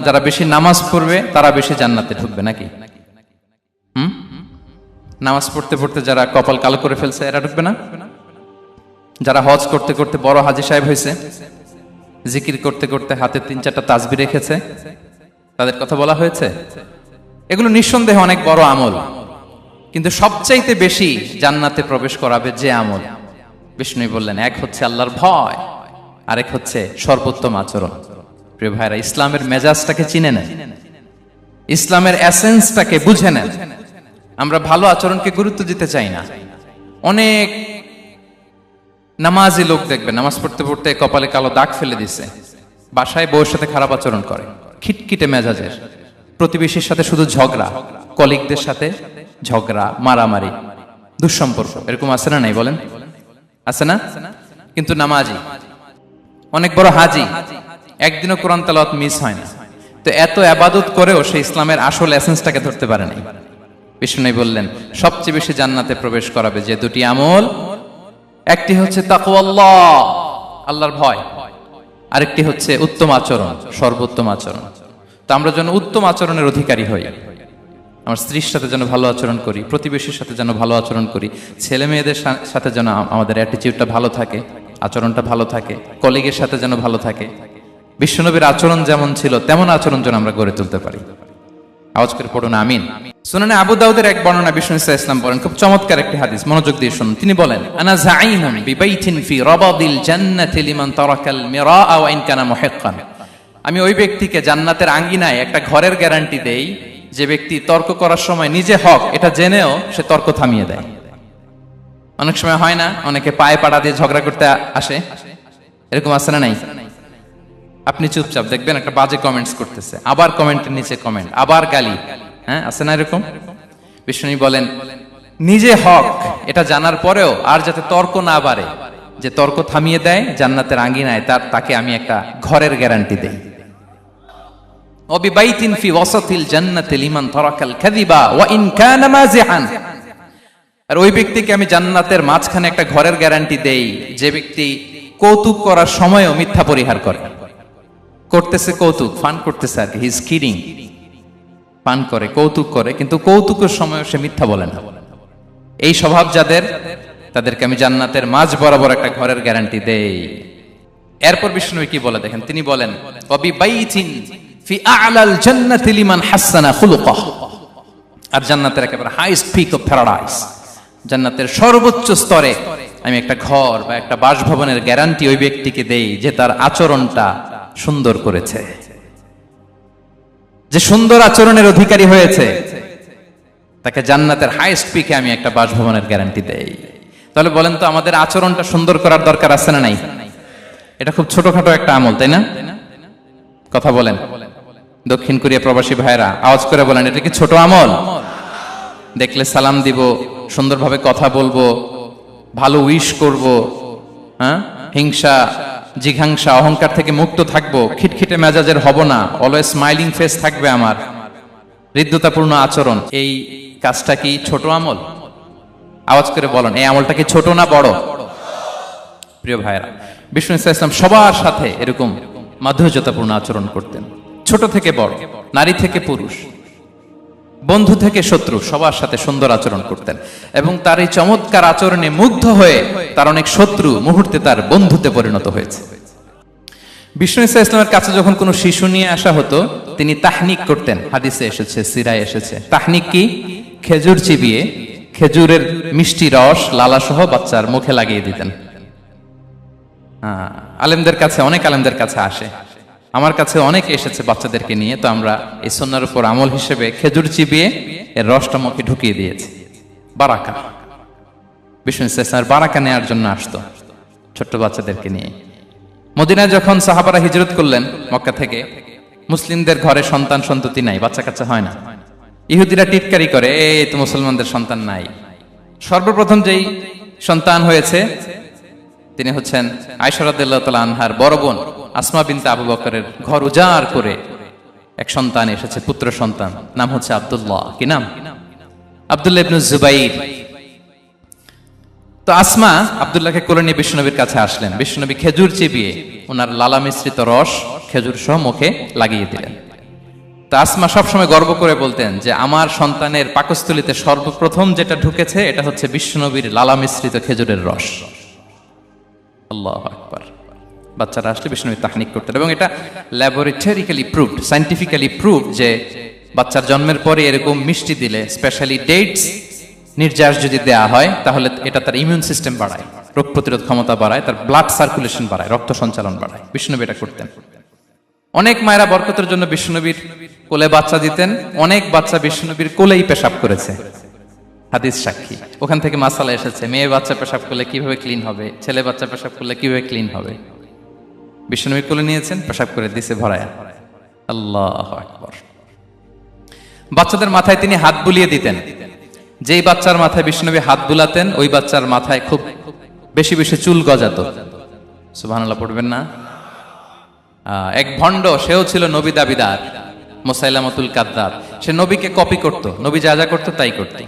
যারা বেশি নামাজ পড়বে তারা বেশি জান্নাতে ঢুকবে নাকি? নামাজ পড়তে পড়তে যারা কপাল কালো করে ফেলছে এরা ঢুকবে না? যারা হজ করতে করতে বড় হাজী সাহেব হয়েছে, জিকির করতে করতে হাতে 3-4টা তাসবিহ রেখেছে, তাদের কথা বলা হয়েছে। এগুলো নিঃসন্দেহে অনেক বড় আমল, কিন্তু সবচাইতে বেশি জান্নাতে প্রবেশ করাবে যে আমল, বিষ্ণু বললেন, এক হচ্ছে আল্লাহর ভয়, আরেক হচ্ছে সর্বোত্তম আচরণ। প্রিয় ভাইরা, ইসলামের মেজাজটাকে চিনে নেন, ইসলামের এসেন্সটাকে বুঝে নেন। আমরা ভালো আচরণকে গুরুত্ব দিতে চাই না। অনেক নামাজি লোক দেখবে নামাজ পড়তে পড়তে কপালে কালো দাগ ফেলে দিছে, বাসায় বউয়ের সাথে খারাপ আচরণ করে, খিটখিটে মেজাজের, প্রতিবেশীর সাথে শুধু ঝগড়া, কলিগদের সাথে ঝগড়া, মারামারি, দুঃসম্পর্ক, এরকম আছে না নাই বলেন? আছে না? কিন্তু নামাজি, অনেক বড় হাজি, একদিনও কোরআন তেলাওয়াত মিস হয় না, তো এত ইবাদত করেও সে ইসলামের আসল এসেন্সটাকে ধরতে পারে নাই। বিষ্ণু বললেন সবচেয়ে বেশি জান্নাতে প্রবেশ করাবে যে দুটি আমল, একটি হচ্ছে তাকওয়াল্লাহ, আল্লাহর ভয়, আরেকটি হচ্ছে উত্তম আচরণ, সর্বোত্তম আচরণ। তো আমরা যেন উত্তম আচরণের অধিকারী হই, আমার স্ত্রীর সাথে যেন ভালো আচরণ করি, প্রতিবেশীর সাথে যেন ভালো আচরণ করি, ছেলে মেয়েদের সাথে যেন আমাদের অ্যাটিটিউডটা ভালো থাকে, আচরণটা ভালো থাকে, কলিগের সাথে যেন ভালো থাকে। বিশ্বনবীর আচরণ যেমন ছিল তেমন আচরণ যেন আমরা গড়ে তুলতে পারি। আওয়াজ করে পড়ুন আমিন। সুনানে আবু দাউদের এক বর্ণনা, বিষ্ণু ইসলাম বলেন, খুব চমৎকার একটি হাদিস, মনোযোগ দিয়ে শুনুন। তিনি বলেন, আনা যাঈনুন বিবাইতিন ফি রাবাদিল জান্নাতি লিমান তারাকাল মিরাআ ওয়া ইন কানা মুহিক্কান। আমি ওই ব্যক্তিকে জান্নাতের আঙ্গিনায় একটা ঘরের গ্যারান্টি দেই যে ব্যক্তি তর্ক করার সময় নিজে হক এটা জেনেও সে তর্ক থামিয়ে দেয়। অনেক সময় হয় না, অনেকে পায়ে পাড়া দিয়ে ঝগড়া করতে আসে, এরকম আছে না নাই? আপনি চুপচাপ দেখবেন একটা বাজে কমেন্টস করতেছে, আবার কমেন্টের নিচে কমেন্ট, আবার গালি, হ্যাঁ আছে না এরকম? বিষ্ণু বলেন নিজে হক এটা জানার পরেও আর যাতে তর্ক না বাড়ে, যে তর্ক থামিয়ে দেয় জান্নাতের আঙ্গিনায়, তাকে আমি একটা ঘরের গ্যারান্টি দেই। ওয়াবিবাইতিন ফি ওয়াসাতিল জান্নাতি লিমান তারাকাল কাযিবা ওয়া ইন কানা মাযিহান। আর ওই ব্যক্তিকে আমি জান্নাতের মাঝখানে একটা ঘরের গ্যারান্টি দেই যে ব্যক্তি কৌতুক করার সময়ও মিথ্যা পরিহার করে। করতেছে কৌতুক, ফান করতেছে আর কি, হি ইজ কিডিং, ফান করে, কৌতুক করে, কিন্তু কৌতুকের সময় সে মিথ্যা বলে না। এই স্বভাব যাদের, তাদেরকে আমি জান্নাতের মাঝ বরাবর একটা ঘরের গ্যারান্টি দেই। এরপর বিষ্ণু কি বলে দেখেন, তিনি বলেন ওয়াবিবাইতিন ফি আ'লাল জান্নাতি লিমান হাসানা খুলুকাহু। আর জান্নাতের একেবারে হাইস্ট পিক অফ প্যারাডাইস, জান্নাতের সর্বোচ্চ স্তরে আমি একটা ঘর বা একটা বাসভবনের গ্যারান্টি ওই ব্যক্তিকে দেই যে তার আচরণটা সুন্দর করেছে, যে সুন্দর আচরণের অধিকারী হয়েছে, তাকে জান্নাতের হাইস্ট পিকে আমি একটা বাসভবনের গ্যারান্টি দেই। তাহলে বলেন তো আমাদের আচরণটা সুন্দর করার দরকার আছে না নাই? এটা খুব ছোটখাটো একটা আমল, তাই না? কথা বলেন, দক্ষিণ কোরিয়া প্রবাসী ভাইরা আওয়াজ করে বলেন, এটা কি ছোট আমল? দেখলে সালাম দিব, সুন্দরভাবে কথা বলবো, ভালো উইশ করব, হ্যাঁ, হিংসা জিঘাংসা অহংকার থেকে মুক্ত থাকবো, খিটখিটে মেজাজের হব না, অলওয়েজ স্মাইলিং ফেস থাকবে আমার, হৃদ্যতাপূর্ণ আচরণ। এই কাজটা কি ছোট আমল? আওয়াজ করে বলেন, এই আমলটা কি ছোট না বড়? প্রিয় ভাইরা, বিষ্ণু ইসলাম সবার সাথে এরকম মাধুর্যতাপূর্ণ আচরণ করতেন, ছোট থেকে বড়, নারী থেকে পুরুষ, বন্ধু থেকে শত্রু, সবার সাথে সুন্দর আচরণ করতেন। এবং তার এই চমৎকার আচরণে মুগ্ধ হয়ে তার অনেক শত্রু মুহূর্তে তার বন্ধুতে পরিণত হয়েছে। বিষ্ণু ইসলামের কাছে যখন কোনো শিশু নিয়ে আসা হতো, তিনি তাহনিক করতেন, হাদিসে এসেছে, সিরায় এসেছে। তাহনিক কি? খেজুর চিবিয়ে খেজুরের মিষ্টি রস লালা সহ বাচ্চার মুখে লাগিয়ে দিতেন। আলেমদের কাছে, অনেক আলেমদের কাছে আসে, আমার কাছে অনেকে এসেছে বাচ্চাদেরকে নিয়ে, তো আমরা এই সুন্নাহর উপর আমল হিসেবে খেজুর চিবিয়ে এর রসটা মুখে ঢুকিয়ে দিয়েছি। বারাকা, বিষ্ণু ইসলামের বারাকা নেওয়ার জন্য আসতো ছোট্ট বাচ্চাদেরকে নিয়ে। মদিনায় যখন সাহাবারা হিজরত করলেন মক্কা থেকে, মুসলিমদের ঘরে সন্তান সন্ততি নাই, বাচ্চা কাচ্চা হয় না। ইহুদিরা টিটকারি করে, এই তো মুসলমানদের সন্তান নাই। সর্বপ্রথম যেই সন্তান হয়েছে তিনি হচ্ছেন আয়েশা রাদিয়াল্লাহু তাআলা আনহার বড় বোন আসমা বিনতে আবু বকরের ঘর উজাড় করে এক সন্তান এসেছে, পুত্র সন্তান, নাম হচ্ছে আব্দুল্লাহ। কি নাম? আব্দুল্লাহ ইবনে জুবাইর। তো আসমা আব্দুল্লাহকে কোলে নিয়ে বিশ্বনবীর কাছে আসলেন। বিশ্বনবী খেজুর চিবিয়ে ওনার লালা মিশ্রিত রস খেজুর সহ মুখে লাগিয়ে দিলেন। তো আসমা সবসময় গর্ব করে বলতেন যে আমার সন্তানের পাকস্থলীতে সর্বপ্রথম যেটা ঢুকেছে এটা হচ্ছে বিশ্বনবীর লালা মিশ্রিত খেজুরের রস। আল্লাহু আকবার। বাচ্চারা আসলে বিশ্বনবী তাহনিক করতেন, এবং এটা ল্যাবরেটরিক্যালি প্রুভড, সায়েন্টিফিক্যালি প্রুভড যে বাচ্চার জন্মের পরে এরকম মিষ্টি দিলে, স্পেশালি ডেটস নির্যাস যদি দেয়া হয়, তাহলে এটা তার ইমিউন সিস্টেম বাড়ায়, রোগ প্রতিরোধ ক্ষমতা বাড়ায়, তার ব্লাড সার্কুলেশন বাড়ায়, রক্ত সঞ্চালন বাড়ায়। বিশ্বনবী এটা করতেন। অনেক মায়েরা বরকতের জন্য বিশ্বনবীর কোলে বাচ্চা দিতেন, অনেক বাচ্চা বিশ্বনবীর কোলেই পেশাব করেছে, হাদিস সাক্ষী। ওখান থেকে মাসালা এসেছে, মেয়ে বাচ্চা পেশাব করলে কিভাবে ক্লিন হবে, ছেলে বাচ্চা পেশাব করলে কিভাবে ক্লিন হবে। বিশ্বনবীর কোলে নিয়েছেন, পেশাব করে দিছে ভরায়া। আল্লাহু আকবার। বাচ্চাদের মাথায় তিনি হাত বুলিয়ে দিতেন। যেই বাচ্চার মাথায় বিশ্বনবী হাত বুলাতেন, ওই বাচ্চার মাথায় খুব বেশি বেশি চুল গজাতো। সুবহানাল্লাহ পড়বেন না? এক ভণ্ড, সেও ছিল নবী দাবিদার, মুসাইলামাতুল কাদ্দাব। সে নবীকে কপি করত, নবী যা যা করতো তাই করত।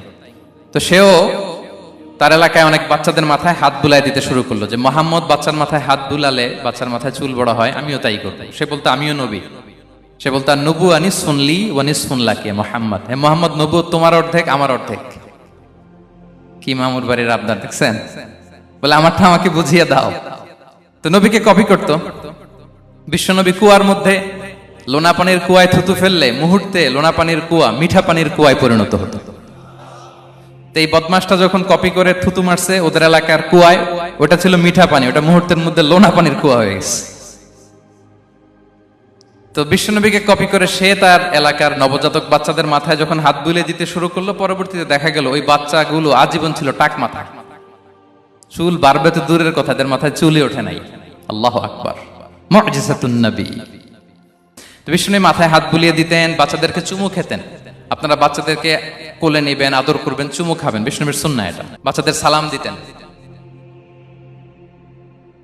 তো সেও তার এলাকায় অনেক বাচ্চাদের মাথায় হাত বুলাই দিতে শুরু করলো, যে মোহাম্মদ বাচ্চার মাথায় হাত বুলালে বাচ্চার মাথায় চুল বড় হয়, আমিও তাই করব। সে বলতো আমিও নবী। সে বলতো নবু আনিস শুনলি ওয়ানিস শুনলাকে মোহাম্মদ, হে মোহাম্মদ, নবু তোমার অর্ধেক আমার অর্ধেক। কি মামুর বাড়ির আবদার দেখছেন? বলে আমারটা আমাকে বুঝিয়ে দাও। তো নবীকে কপি করত। বিশ্বনবী কুয়ার মধ্যে লোনা পানির কুয়ায় থুতু ফেললে মুহূর্তে লোনা পানির কুয়া মিঠা পানির কুয়ায় পরিণত হতো। তো এই বদমাসটা যখন কপি করে থুতু মারছে ওদের এলাকার কুয়ায়, ওটা ছিল মিঠা পানি, ওটা মুহূর্তের মধ্যে লোনা পানির কুয়া হয়ে গেছে। তো বিশ্বনবীকে কপি করে সে তার এলাকার নবজাতক বাচ্চাদের মাথায় যখন হাত বুলিয়ে দিতে শুরু করলো, পরবর্তীতে দেখা গেল ওই বাচ্চাগুলো আজীবন ছিল টাক মাথা। চুল বাড়বে তো দূরের কথা, এদের মাথায় চুলই ওঠে নাই। আল্লাহু আকবার। মুজিজাতুন নবী। তো বিশ্বনবী মাথায় হাত বুলিয়ে দিতেন, বাচ্চাদেরকে চুমু খেতেন। আপনারা বাচ্চাদেরকে কোলে নেবেন, আদর করবেন, চুমু খাবেন, বিশ্বনবীর সুন্নাহ এটা। বাচ্চাদের সালাম দিতেন।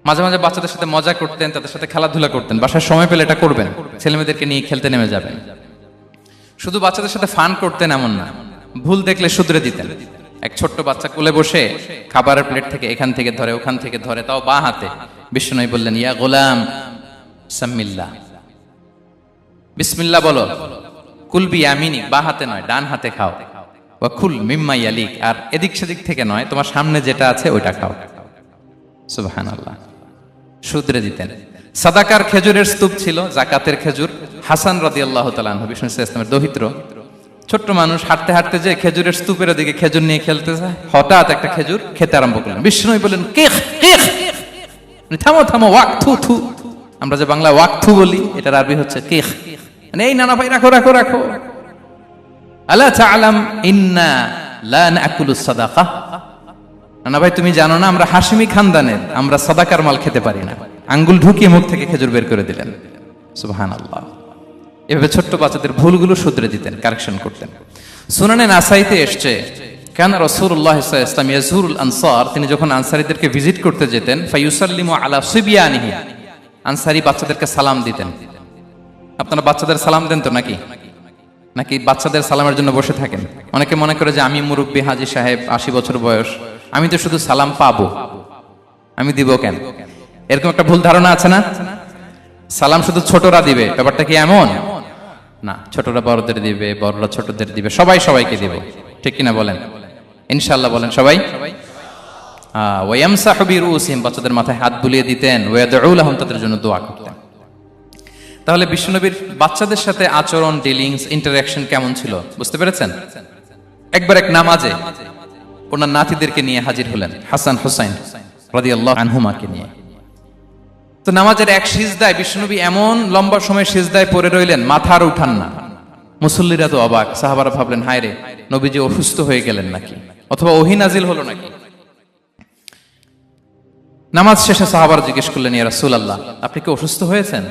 মাঝে মাঝে বাচ্চাদের সাথে মজা করতেন, তাদের সাথে খেলাধুলা করতেন। বাসায় সময় পেলে এটা করবেন, ছেলেমেয়েদেরকে নিয়ে খেলতে নেমে যাবেন। শুধু বাচ্চাদের সাথে ফান করতেন এমন না, ভুল দেখলে শুধরে দিতেন। এক ছোট্ট বাচ্চা কোলে বসে খাবারের প্লেট থেকে এখান থেকে ধরে ওখান থেকে ধরে, তাও বাঁ হাতে। বিশ্বনবী বললেন, ইয়া গোলাম সাম্মিল্লাহ, বিসমিল্লাহ বলো। কুলবি আমিনি, বাঁ হাতে নয় ডান হাতে খাও। ওয়া কুল মিম্মা ইয়ালিক, আর এদিক সেদিক থেকে নয়, তোমার সামনে যেটা আছে ওইটা খাও। সুবহানাল্লাহ। শুধরে দিতেন। সাদাকার খেজুরের স্তূপ ছিল, জাকাতের খেজুর। হাসান রাদিয়াল্লাহু তাআলা আনহু, বিষ্ণু ইসলামের দৌহিত্র, ছোট্ট মানুষ, হাঁটতে হাঁটতে যে খেজুরের স্তূপের দিকে খেজুর নিয়ে খেলতে যায়, হঠাৎ একটা খেজুর খেতে আরম্ভ করলেন। বিষ্ণু বললেন, কেখ কেখ, থামো থামো, ওয়াক থু থু। আমরা যে বাংলা ওয়াক থু বলি, এটার আরবি হচ্ছে কেখ। মানে এই নানা ভাই রাখো রাখো রাখো। আলা তাআলাম ইন্না লা নাকুলুস সাদাকা, নানা ভাই তুমি জানো না আমরা হাশিমি খানদানের, আমরা সাদাকার মাল খেতে পারি না। আঙ্গুল ঢুকিয়ে মুখ থেকে খেজুর বের করে দিলেন। সুবহানাল্লাহ। এভাবে ছোট্ট বাচ্চাদের ভুলগুলো শুধরে দিতেন, কারেকশন করতেন। সুনানে নাসাইতে এসছে, কানা রাসূলুল্লাহ সাল্লাল্লাহু আলাইহি ওয়াসাল্লাম ইয়াজুরুল আনসার, তিনি যখন আনসারীদেরকে ভিজিট করতে যেতেন, ফায়ুসাল্লিমু আলা সিবিয়ানিহি, আনসারী বাচ্চাদেরকে সালাম দিতেন। আপনারা বাচ্চাদের সালাম দেন তো নাকি? নাকি বাচ্চাদের সালামের জন্য বসে থাকেন? অনেকে মনে করে যে আমি মুরব্বী হাজী সাহেব, 80 বছর বয়স, আমি তো শুধু সালাম পাবো, আমি দিব কেন? এরকম একটা ভুল ধারণা আছে না? সালাম শুধু ছোটরা দিবে, ব্যাপারটা কি এমন না। ছোটরা বড়দের দিবে, বড়রা ছোটদের দিবে, সবাই সবাইকে দিবে। ঠিক কিনা বলেন? ইনশাআল্লাহ বলেন সবাই। ওয়ায়ামসাহু বিরুসিহিম, বাচ্চাদের মাথায় হাত বুলিয়ে দিতেন। ওয়ায়াদউ লাহুম, তাদের জন্য দোয়া করতেন। তাহলে বিশ্বনবীর বাচ্চাদের সাথে আচরণ, ডিলিংস, ইন্টারঅ্যাকশন কেমন ছিল বুঝতে পেরেছেন? একবার এক নামাজে ওনার নাতিদেরকে নিয়ে হাজির হলেন, হাসান হুসাইন রাদিয়াল্লাহু আনহুমাকে নিয়ে। তো নামাজের এক সিজদায় বিশ্বনবী এমন লম্বা সময় সিজদায় পড়ে রইলেন, মাথা আর উঠান না। মুসল্লিরা তো অবাক, সাহাবারা ভাবলেন হায় রে, নবীজি অসুস্থ হয়ে গেলেন নাকি, অথবা ওহী নাজিল হলো নাকি। নামাজ শেষে সাহাবারা জিজ্ঞেস করলেন, ইয়া রাসূলুল্লাহ, আপনি কি অসুস্থ হয়েছেন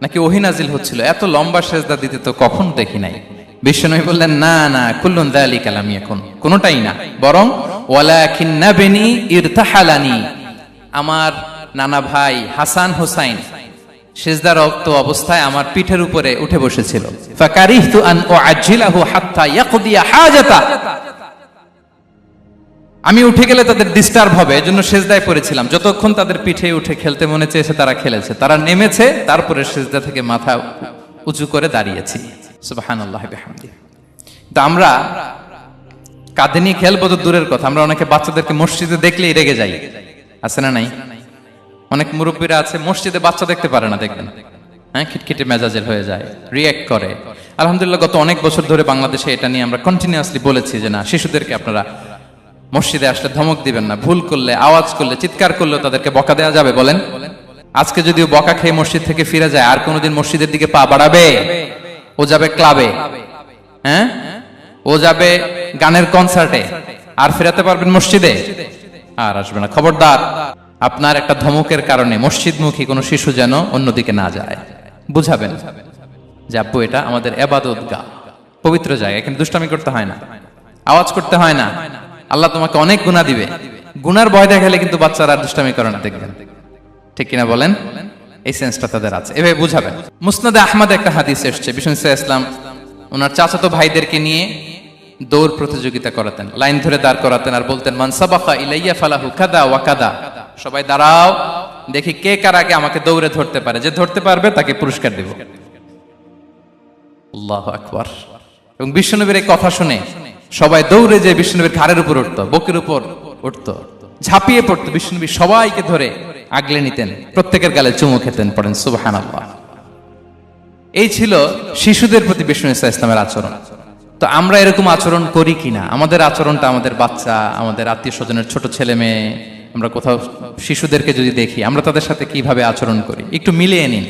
নাকি ওহী নাজিল হচ্ছিল? এত লম্বা সিজদা দিতে তো কখন দেখি নাই। বিশ্বনবী বললেন, না না, কুল্লুন যালিকা লাম ইয়াকুন, কোনটাই না, বরং ওয়ালাকিন্না বিনি ইরতাহালানি, আমার নানা ভাই হাসান হুসাইন সিজদারত অবস্থায় আমার পিঠের উপরে উঠে বসেছিল। ফাকারিহতু আন উআজ্জিলাহু হাত্তা ইয়াকদিয়া হাজাতা, আমি উঠে গেলে তাদের ডিস্টার্ব হবে, এজন্য সিজদায় পড়েছিলাম। যতক্ষণ তাদের পিঠে উঠে খেলতে মনে চেয়েছে তারা খেলেছে, তারা নেমেছে, তারপরে সিজদা থেকে মাথা উঁচু করে দাঁড়িয়েছি। সুবহানাল্লাহি বিহামদিহি। তো আমরা কাঁধে নিয়ে খেলবো তো দূরের কথা, আমরা অনেকে বাচ্চাদেরকে মসজিদে দেখলেই রেগে যাই, আছে না নাই? অনেক মুরব্বীরা আছে মসজিদে বাচ্চা দেখতে পারে না, দেখবেন হ্যাঁ, খিটখিটে মেজাজের হয়ে যায়, রিয়্যাক্ট করে। আলহামদুলিল্লাহ গত অনেক বছর ধরে বাংলাদেশে এটা নিয়ে আমরা কন্টিনিউয়াসলি বলেছি যে না, শিশুদেরকে আপনারা মসজিদে আসলে ধমক দিবেন না, ভুল করলে, আওয়াজ করলে, চিৎকার করলেও তাদেরকে বকা দেওয়া যাবে? বলেন। আজকে যদিও বকা খেয়ে মসজিদ থেকে ফিরে যায়, আর কোনোদিন মসজিদের দিকে পা বাড়াবে? ও যাবে ক্লাবে, হ্যাঁ, ও যাবে গানের কনসার্টে, আর ফেরাতে পারবেন মসজিদে? আর আসবে না। খবরদার, আপনার একটা ধমকের কারণে মসজিদমুখী কোনো শিশু যেন অন্যদিকে না যায়। বুঝাবেন যে আব্বু এটা আমাদের ইবাদতগাহ, পবিত্র জায়গা, এখানে দুষ্টামি করতে হয় না, আওয়াজ করতে হয় না, আল্লাহ তোমাকে অনেক গুনাহ দিবে। গুনার ভয় দেখালে কিন্তু বাচ্চারা আর দুষ্টামি করে না, দেখবেন। ঠিক কিনা বলেন? এই সেন্সটা তাদের আছে, এভাবে বুঝাবেন। মুসনাদে আহমদে একটা হাদিস এসেছে, বিষ্ণু ইসলাম ওনার চাচাতো ভাইদেরকে নিয়ে দৌড় প্রতিযোগিতা করাতেন, লাইন ধরে দাঁড় করাতেন আর বলতেন মান সাবাকা ইলাইয়া ফালাহু কাদা ওয়া কাদা, সবাই দাঁড়াও, দেখি কে কার আগে আমাকে দৌড়ে ধরতে পারে, যে ধরতে পারবে তাকে পুরস্কার দেব। আল্লাহু আকবার। এবং বিশ্বনবীর এই কথা শুনে সবাই দৌড়ে যে বিশ্বনবীর ঘাড়ের উপর উঠতো, বুকের উপর উঠতো, ঝাঁপিয়ে পড়তো, বিশ্বনবী সবাইকে ধরে আগলে নিতেন, প্রত্যেকের গালে চুমু খেতেন। পড়েন সুবহানাল্লাহ। এই ছিল শিশুদের প্রতি বিষ্ণু ইসলামের আচরণ। তো আমরা এরকম আচরণ করি কিনা? আমাদের আচরণটা আমাদের বাচ্চা, আমাদের আত্মীয় স্বজনের ছোট ছেলে মেয়ে, আমরা কোথাও শিশুদেরকে যদি দেখি, আমরা তাদের সাথে কিভাবে আচরণ করি একটু মিলিয়ে নিন।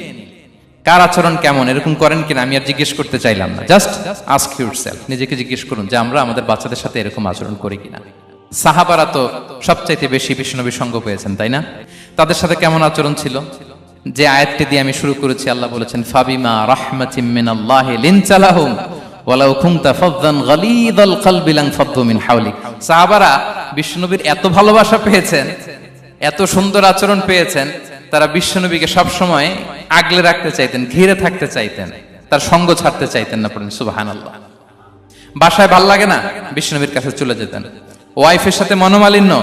কার আচরণ কেমন, এরকম করেন কিনা আমি আর জিজ্ঞেস করতে চাইলাম না, জাস্ট আস্ক ইউরসেলফ, নিজেকে জিজ্ঞেস করুন যে আমরা আমাদের বাচ্চাদের সাথে এরকম আচরণ করি কিনা। সাহাবারা তো সবচাইতে বেশি বিশ্বনবীর সঙ্গ পেয়েছেন, তাই না? তাদের সাথে কেমন আচরণ ছিল? যে আয়াতটি দিয়ে আমি শুরু করেছি, আল্লাহ বলেছেন ফাবিমা রাহমাতিম মিনাল্লাহি লিনতা লাহুম ওয়ালাউ কুনতা ফাযযান গালিযাল কলবি লানফাদ্দু মিন হাওলিক। সাহাবারা বিশ্বনবীর এত ভালোবাসা পেয়েছেন, এত সুন্দর আচরণ পেয়েছেন, তারা বিশ্বনবীকে সব সময় আগলে রাখতে চাইতেন, ঘিরে থাকতে চাইতেন, তার সঙ্গ ছাড়তে চাইতেন না। পড়েন সুবহানাল্লাহ। বাসায় ভাল লাগে না, বিশ্বনবীর কাছে চলে যেতেন। ওয়াইফের সাথে মনোমালিন্য,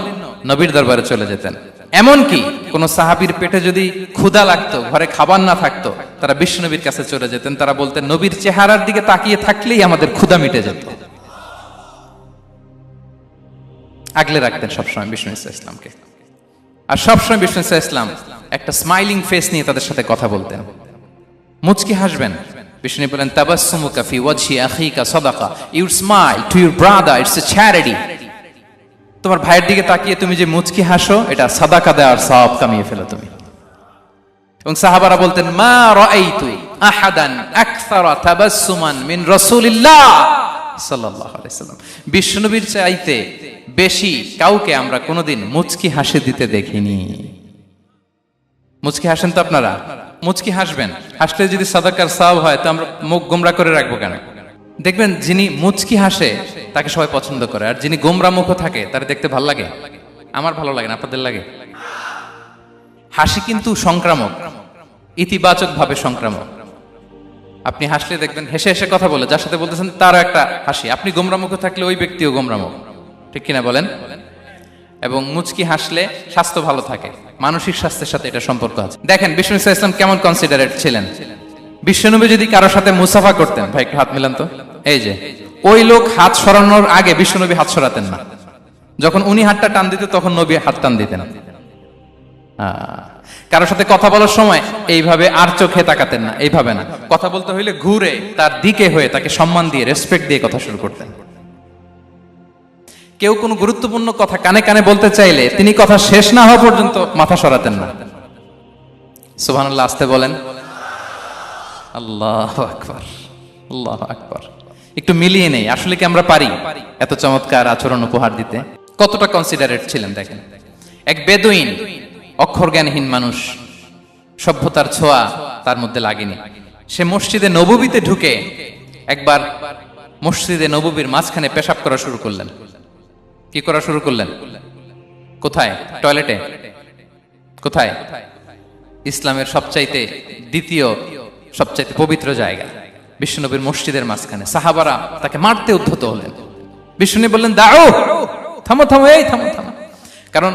নবীর দরবারে চলে যেতেন। এমনকি কোন সাহাবীর পেটে যদি ক্ষুধা লাগতো, ঘরে খাবার না থাকতো, তারা বিশ্বনবীর কাছে চলে যেতেন। তারা বলতেন নবীর চেহারার দিকে তাকিয়ে থাকলেই আমাদের ক্ষুধা মিটে যেত। আগলে রাখতেন সবসময় বিষ্ণু ইসলামকে। আর সবসময় বিষ্ণু ইসলাম একটা স্মাইলিং ফেস নিয়ে তাদের সাথে কথা বলতেন, মুচকি হাসবেন। বিষ্ণু বলেন তাবাসসুমুকা ফি ওয়াজহি আখিকা সাদাকা, you smile to your brother, it's a charity. তোমার ভাইয়ের দিকে তাকিয়ে তুমি যে মুচকি হাসো, এটা সাদাকা দেওয়ার সওয়াব কামিয়ে ফেলো তুমি। এবং সাহাবারা বলতেন মা রাআইতু আহাদান আকসারা তাবাসসুমান মিন রাসূলিল্লাহ সাল্লাল্লাহু আলাইহি সাল্লাম। বিশ্বনবীর চাইতে বেশি কাউকে আমরা কোনোদিন মুচকি হাসি দিতে দেখিনি। মুচকি হাসেন তো আপনারা? মুচকি হাসবেন, হাসলে যদি সাদাকার সওয়াব হয় তো আমরা মুখ গোমরা করে রাখবো কেন? দেখবেন যিনি মুচকি হাসে তাকে সবাই পছন্দ করে, আর যিনি গোমরা মুখ থাকে তার দেখতে ভালো লাগে। আমার ভালো লাগে না, আপনাদের লাগে? হাসি কিন্তু সংক্রামক, ইতিবাচক ভাবে সংক্রামক। আপনি হাসলে দেখবেন হেসে হেসে কথা বলে, যার সাথে বলতেছেন তারও একটা হাসি। আপনি গোমরা মুখ থাকলে ওই ব্যক্তিও গোমরা মুখ, ঠিক কিনা বলেন? এবং মুচকি হাসলে স্বাস্থ্য ভালো থাকে, মানসিক স্বাস্থ্যের সাথে এটা সম্পর্ক আছে। দেখেন বিষ্ণু ইসলাম কেমন কনসিডারেট ছিলেন। বিশ্বনবী যদি কারোর সাথে মুসাফা করতেন, ভাই একটু হাত মিলান তো, এই যে ওই লোক হাত সরানোর আগে বিশ্বনবী হাত সরাতেন না। যখন উনি হাতটা টান দিতেন তখন নবী হাত টান দিতেন। কারোর সাথে কথা বলার সময় এইভাবে আর চোখে তাকাতেন না, এইভাবে না। কথা বলতে হইলে ঘুরে তার দিকে হয়ে তাকে সম্মান দিয়ে, রেসপেক্ট দিয়ে কথা শুরু করতেন। কেউ কোনো গুরুত্বপূর্ণ কথা কানে কানে বলতে চাইলে তিনি কথা শেষ না হওয়া পর্যন্ত মাথা সরাতেন না। সুবহানাল্লাহ, আসতে বলেন। আল্লাহু আকবার, আল্লাহু আকবার। একটু মিলিয়ে নেই, আসলে কি আমরা পারি এত চমৎকার আচরণ উপহার দিতে? কতটা কনসিডারেট ছিলেন দেখেন। এক বেদুইন, অক্ষর জ্ঞানহীন মানুষ, সভ্যতার ছোঁয়া তার মধ্যে লাগেনি। সে মসজিদে নববীতে ঢুকে একবার মসজিদে নববীর মাঝখানে পেশাব করা শুরু করলেন। কি করা শুরু করলেন? কোথায়? টয়লেটে? কোথায়? ইসলামের সবচাইতে দ্বিতীয় সবচাইতে পবিত্র জায়গা বিশ্বনবীর মসজিদের মাঝখানে। সাহাবারা তাকে মারতে উদ্ধত হলেন। বিশ্বনবী বললেন দাও, থামো থামো, এই থামো থামো। কারণ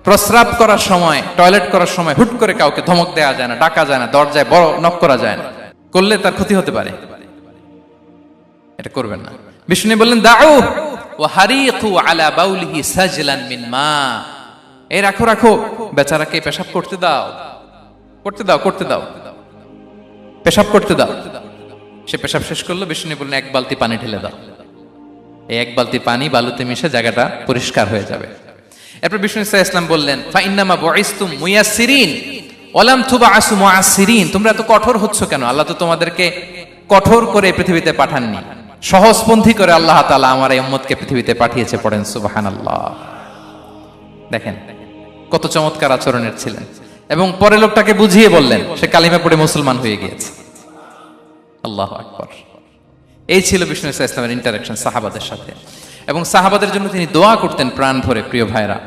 প্রস্রাব করার সময়, টয়লেট করার সময় হুট করে কাউকে ধমক দেওয়া যায় না, ডাকা যায় না, দরজায় বড় নক করা যায় না। করলে তার ক্ষতি হতে পারে, এটা করবেন না। বিষ্ণু বললেন দাউ ওয়া হারিকু আলা বাউলিহি সাজলান মিন মা, এই রাখো রাখো, বেচারাকে পেশাব করতে দাও, করতে দাও, করতে দাও, পেশাব করতে দাও। সে পেশাব শেষ করলো, বিষ্ণু বললেন এক বালতি পানি ঢেলে দাও। এই এক বালতি পানি বালুতে মিশে জায়গাটা পরিষ্কার হয়ে যাবে। এরপর বিষ্ণু ইসলাম বললেন ফা ইন্নামা বুইসতুম মুয়াসসিরিন ওয়া লাম তুবআসু মুআসসিরিন, তোমরা এত কঠোর হচ্ছ কেন? আল্লাহ তো তোমাদেরকে কঠোর করে পৃথিবীতে পাঠাননি, সহজপন্থী করে আল্লাহ তাআলা আমার এই উম্মতকে পৃথিবীতে পাঠিয়েছে। পড়েন সুবহানাল্লাহ। দেখেন কত চমৎকার আচরণের ছিলেন। এবং পরে লোকটাকে বুঝিয়ে বললেন, সে কালিমা পড়ে মুসলমান হয়ে গিয়েছে। আল্লাহু আকবার। এই ছিল বিষ্ণু ইসলামের ইন্টারাকশন সাহাবাদের সাথে। এবং সাহাবাদের জন্য তিনি দোয়া করতেন প্রাণ ভরে। প্রিয় ভাইরা,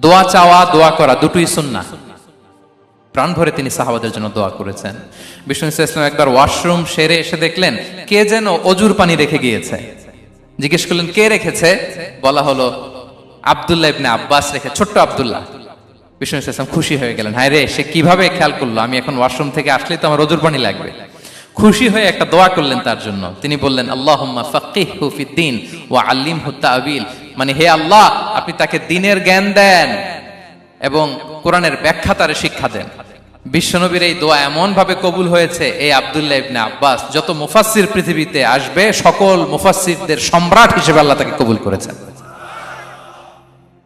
দোয়া চাওয়া, দোয়া করা দুটোই সুন্নাহ। প্রাণ ভরে তিনি সাহাবাদের জন্য দোয়া করেছেন। বিষ্ণু ইসলাম একবার ওয়াশরুম সেরে এসে দেখলেন কে যেন অজুর পানি রেখে গিয়েছে। জিজ্ঞেস করলেন কে রেখেছে? বলা হলো আব্দুল্লাহ ইবনে আব্বাস রেখে, ছোট্ট আব্দুল্লাহ। বিষ্ণু ইসলাম খুশি হয়ে গেলেন, হায় রে, সে কিভাবে খেয়াল করলো, আমি এখন ওয়াশরুম থেকে আসলেই তো আমার অজুর পানি লাগবে। খুশি হয়ে একটা দোয়া করলেন তার জন্য। তিনি বললেন আল্লাহুম্মা ফাক্কিহহু ফিদ্দীন ওয়া আল্লিমহু তা'বীল, মানে হে আল্লাহ, আপনি তাকে দ্বীনের জ্ঞান দেন এবং কোরআনের ব্যাখ্যা তারে শিক্ষা দেন। বিশ্বনবীর এই দোয়া এমন ভাবে কবুল হয়েছে, এই আব্দুল্লাহ ইবনে আব্বাস যত মুফাসসির পৃথিবীতে আসবে সকল মুফাসসিরদের সম্রাট হিসেবে আল্লাহ তাকে কবুল করেছেন।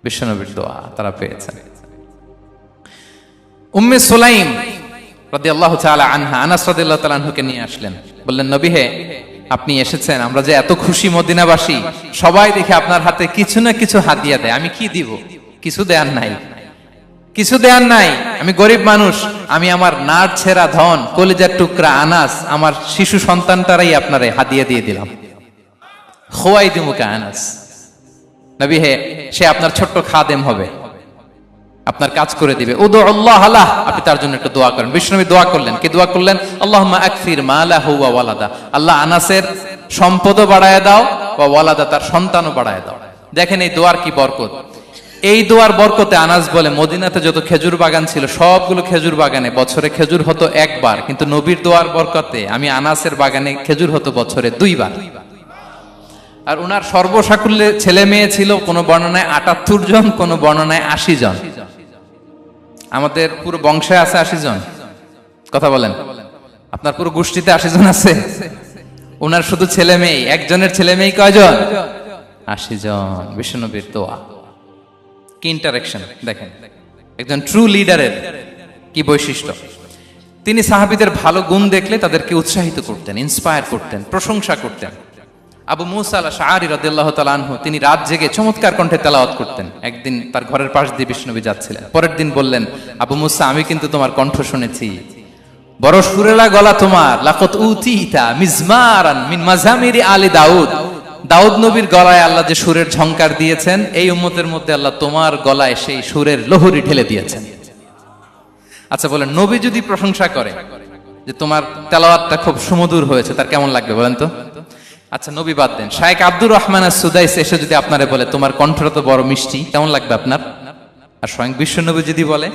বিশ্বনবীর দোয়া তারা পেয়েছেন। উম্মে সুলাইম রাদিয়াল্লাহু তাআলা আনহা আনাস রাদিয়াল্লাহু তাআলা আনহুকে নিয়ে আসলেন, বললেন নবী হে, আপনি এসেছেন, আমরা যে এত খুশি মদিনাবাসী, সবাই দেখে আপনার হাতে কিছু না কিছু হাদিয়া দেয়, আমি কি দিব? কিছু দেয়ার নাই, কিছু দেয়ার নাই, আমি গরিব মানুষ, আমি আমার নাড় ছেঁড়া ধন, কলিজার টুকরা আনাস, আমার শিশু সন্তানটারাই আপনারে হাদিয়া দিয়ে দিলাম। খোয়াই দিমুকা আনাস, নবী হে, সে আপনার ছোট্ট খাদেম হবে, আপনার কাজ করে দিবে। উদু আল্লাহ আলাহ, আপনি তার জন্য একটু দোয়া করেন। বিষ্ণু নবী দোয়া করলেন, কি দোয়া করলেন? আল্লাহুম্মা আকসির মালাহু ওয়া ওয়ালাদা, আল্লাহ আনাসের সম্পদও বাড়ায় দাও, ওয়া ওয়ালাদা, তার সন্তানও বাড়ায় দাও। দেখেন এই দোয়ার কি বরকত। এই দোয়ার বরকতে আনাস বলে মদিনাতে যত খেজুর বাগান ছিল সবগুলো খেজুর বাগানে বছরে খেজুর হতো একবার, কিন্তু নবীর দোয়ার বরকতে আমি আনাসের বাগানে খেজুর হতো বছরে 2 বার। আর উনার সর্বসাকুল্যে ছেলে মেয়ে ছিল, কোন বর্ণনায় 78 জন, কোন বর্ণনায় 80 জন। আমাদের পুরো বংশে আছে 80 জন, কথা বলেন। আপনার পুরো গোষ্ঠীতে 80 জন আছে? উনার শুধু ছেলে মেয়ে, একজনের ছেলে মেয়ে কয়জন? 80 জন। বিশ্বনবীর দোয়া কি ইন্টারেকশন দেখেন, একজন ট্রু লিডারের কি বৈশিষ্ট্য। তিনি সাহাবীদের ভালো গুণ দেখলে তাদেরকে উৎসাহিত করতেন, ইন্সপায়ার করতেন, প্রশংসা করতেন। আবু মুসা আল-আশআরী রাদিয়াল্লাহু তাআলা আনহু, তিনি রাত জেগে চমৎকার কণ্ঠে তেলাওয়াত করতেন। একদিন তার ঘরের পাশ দিয়ে বিষ্ণুনবী যাচ্ছিলেন, পরের দিন বললেন, আবু মুসা, আমি কিন্তু তোমার কণ্ঠ শুনেছি, বড় সুরেলা গলা তোমার। লাকাত উতিতা মিজমারান মিন মাজামিরি আলি দাউদ, দাউদ নবীর গলায় আল্লাহ যে সুরের ঝংকার দিয়েছেন, এই উম্মতের মধ্যে আল্লাহ তোমার গলায় সেই সুরের লহরী ঢেলে দিয়েছেন। আচ্ছা বলেন, নবী যদি প্রশংসা করে যে তোমার তেলাওয়াতটা খুব সুমধুর হয়েছে, তার কেমন লাগবে বলেন তো? আচ্ছা নবী বাদ দেন, শায়েখ আব্দুর রহমান আস-সুদাইস এসে যদি আপনারে বলে তোমার কণ্ঠটা তো বড় মিষ্টি, কেমন লাগবে আপনার? আর স্বয়ং বিশ্বনবী যদি বলে,